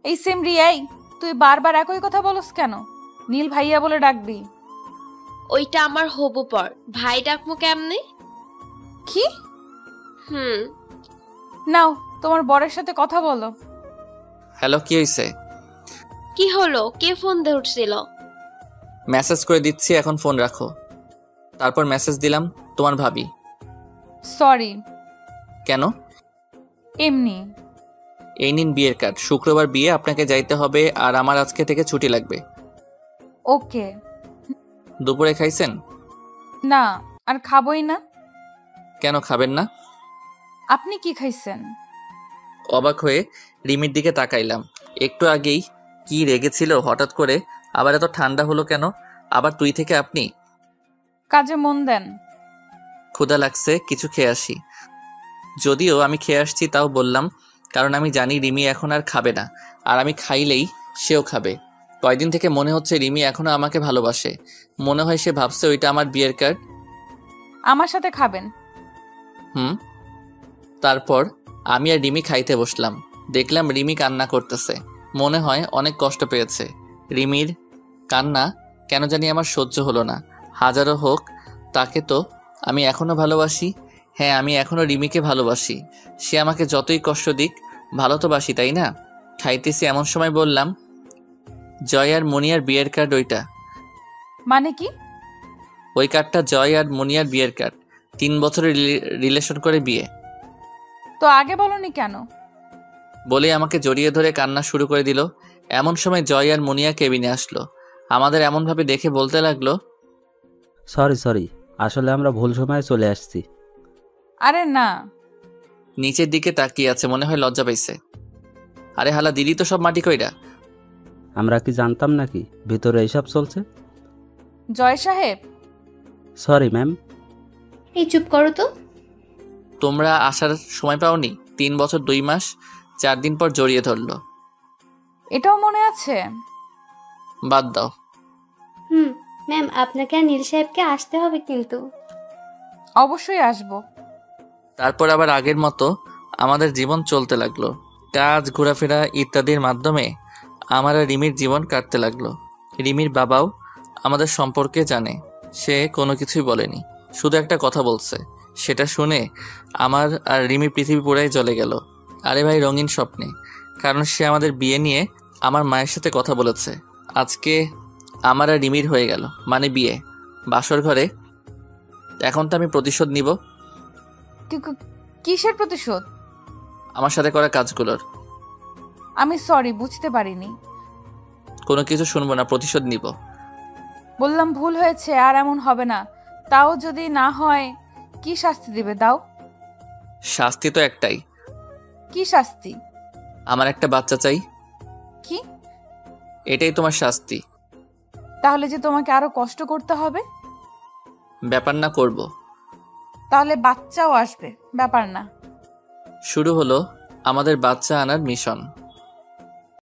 Speaker 6: এই সেম রিয়াই, তুই বারবার একই কথা বলস কেন? নীল ভাইয়া বলে ডাকবি।
Speaker 12: ওইটা আমার হবু পর, ভাই ডাকমু কেমনে?
Speaker 6: কি?
Speaker 12: হুম।
Speaker 6: নাও তোমার বরের সাথে কথা বলো।
Speaker 1: হ্যালো, কি হয়েছে?
Speaker 12: কি হলো? কে ফোন দিয়ে উঠছিল?
Speaker 1: মেসেজ করে দিচ্ছি, এখন ফোন রাখো। তারপর মেসেজ দিলাম তোমার ভাবি।
Speaker 6: সরি।
Speaker 1: কেন?
Speaker 6: এমনি।
Speaker 1: এই নিন বিয়ের কার্ড। শুক্রবার বিয়ে, আপনাকে যাইতে হবে আর আমার আজকে থেকে ছুটি লাগবে।
Speaker 6: ওকে।
Speaker 1: দুপুরে খাইছেন?
Speaker 6: না, আর খাবোই না।
Speaker 1: কেন খাবেন না?
Speaker 6: আপনি কি খাইছেন?
Speaker 1: অবাক হয়ে রিমির দিকে তাকাইলাম। একটু আগেই কি রেগেছিল, হঠাৎ করে আবার এত ঠান্ডা হলো কেন? আবার তুই থেকে আপনি?
Speaker 6: কাজে মন দেন।
Speaker 1: ক্ষুধা লাগছে, কিছু খেয়ে আসি। যদিও আমি খেয়ে আসছি তাও বললাম, কারণ আমি জানি রিমি এখন আর খাবে না, আর আমি খাইলেই সেও খাবে। কয়দিন থেকে মনে হচ্ছে রিমি এখনো আমাকে ভালোবাসে। মনে হয় সে ভাবছে ওইটা আমার বিয়ের কার্ড।
Speaker 6: আমার সাথে খাবেন?
Speaker 1: তারপর আমি আর রিমি খাইতে বসলাম। দেখলাম রিমি কান্না করতেছে, মনে হয় অনেক কষ্ট পেয়েছে। রিমির কান্না কেন জানি আমার সহ্য হলো না। হাজারো হোক, তাকে তো আমি এখনো ভালোবাসি। হ্যাঁ, আমি এখনো রিমিকে ভালোবাসি। সে আমাকে যতই কষ্ট দিক, ভালো তো বাসি, তাই না? খাইতেছি এমন সময় বললাম, জয় আর মুনিয়ার বিয়ের কার্ড ওইটা।
Speaker 6: মানে কি?
Speaker 1: ওই কার্ডটা জয় আর মুনিয়ার বিয়ের কার্ড। 3 বছরের রিলেশন করে বিয়ে।
Speaker 6: তো আগে বলনি কেন?
Speaker 1: বলে আমাকে জড়িয়ে ধরে কান্না শুরু করে দিল। এমন সময় জয় আর মুনিয়া কেবিনে আসলো। আমাদের এমনভাবে দেখে বলতে লাগলো,
Speaker 3: সরি, আসলে আমরা ভুল সময়ে চলে আসছি।
Speaker 6: আরে না।
Speaker 1: নিচের দিকে তাকিয়ে আছে, মনে হয় লজ্জা পাইছে। আরে হালা, দিদি তো সব মাটি কইরা।
Speaker 3: আমরা কি জানতাম নাকি ভিতরে এইসব চলছে?
Speaker 6: জয় সাহেব।
Speaker 3: Sorry ma'am.
Speaker 13: এই চুপ করো তো।
Speaker 1: তোমরা আসার সময় পাওনি? 3 বছর 2 মাস 4 দিন পর জড়িয়ে ধরলো।
Speaker 6: এটাও মনে আছে?
Speaker 1: বাদ দাও।
Speaker 13: ম্যাম, আপনাকে আর নীল সাহেবকে আসতে হবে কিন্তু।
Speaker 6: অবশ্যই আসবো।
Speaker 1: তারপর আবার আগের মতো আমাদের জীবন চলতে লাগলো। কাজ, ঘোরাফেরা ইত্যাদির মাধ্যমে আমার আর রিমির জীবন কাটতে লাগলো। রিমির বাবাও আমাদের সম্পর্কে জানে। সে কোনো কিছুই বলেনি, শুধু একটা কথা বলছে। সেটা শুনে আমার আর রিমি পৃথিবী পুরাই জ্বলে গেল। আরে ভাই, রঙিন স্বপ্নে। কারণ সে আমাদের বিয়ে নিয়ে আমার মায়ের সাথে কথা বলেছে। আজকে আমার আর রিমির হয়ে গেল, মানে বিয়ে, বাসর ঘরে। এখন তো আমি প্রতিশোধ নিব।
Speaker 6: কিসের প্রতিশোধ?
Speaker 1: আমার সাথে করা কাজগুলোর।
Speaker 6: আমি সরি, বুঝতে পারিনি।
Speaker 1: কোনো কিছু শুনবো না, প্রতিশোধ নিব।
Speaker 6: বললাম ভুল হয়েছে, আর এমন হবে না। তাও যদি না হয়, কি শাস্তি দিবে দাও?
Speaker 1: শাস্তি তো একটাই।
Speaker 6: কি শাস্তি?
Speaker 1: আমার একটা বাচ্চা চাই।
Speaker 6: কি?
Speaker 1: এটাই তোমার শাস্তি।
Speaker 6: তাহলে যে তোমাকে আরো কষ্ট করতে হবে?
Speaker 1: ব্যাপার না, করব।
Speaker 6: তাহলে বাচ্চাও আসবে, ব্যাপার না।
Speaker 1: শুরু হলো আমাদের বাচ্চা আনার মিশন।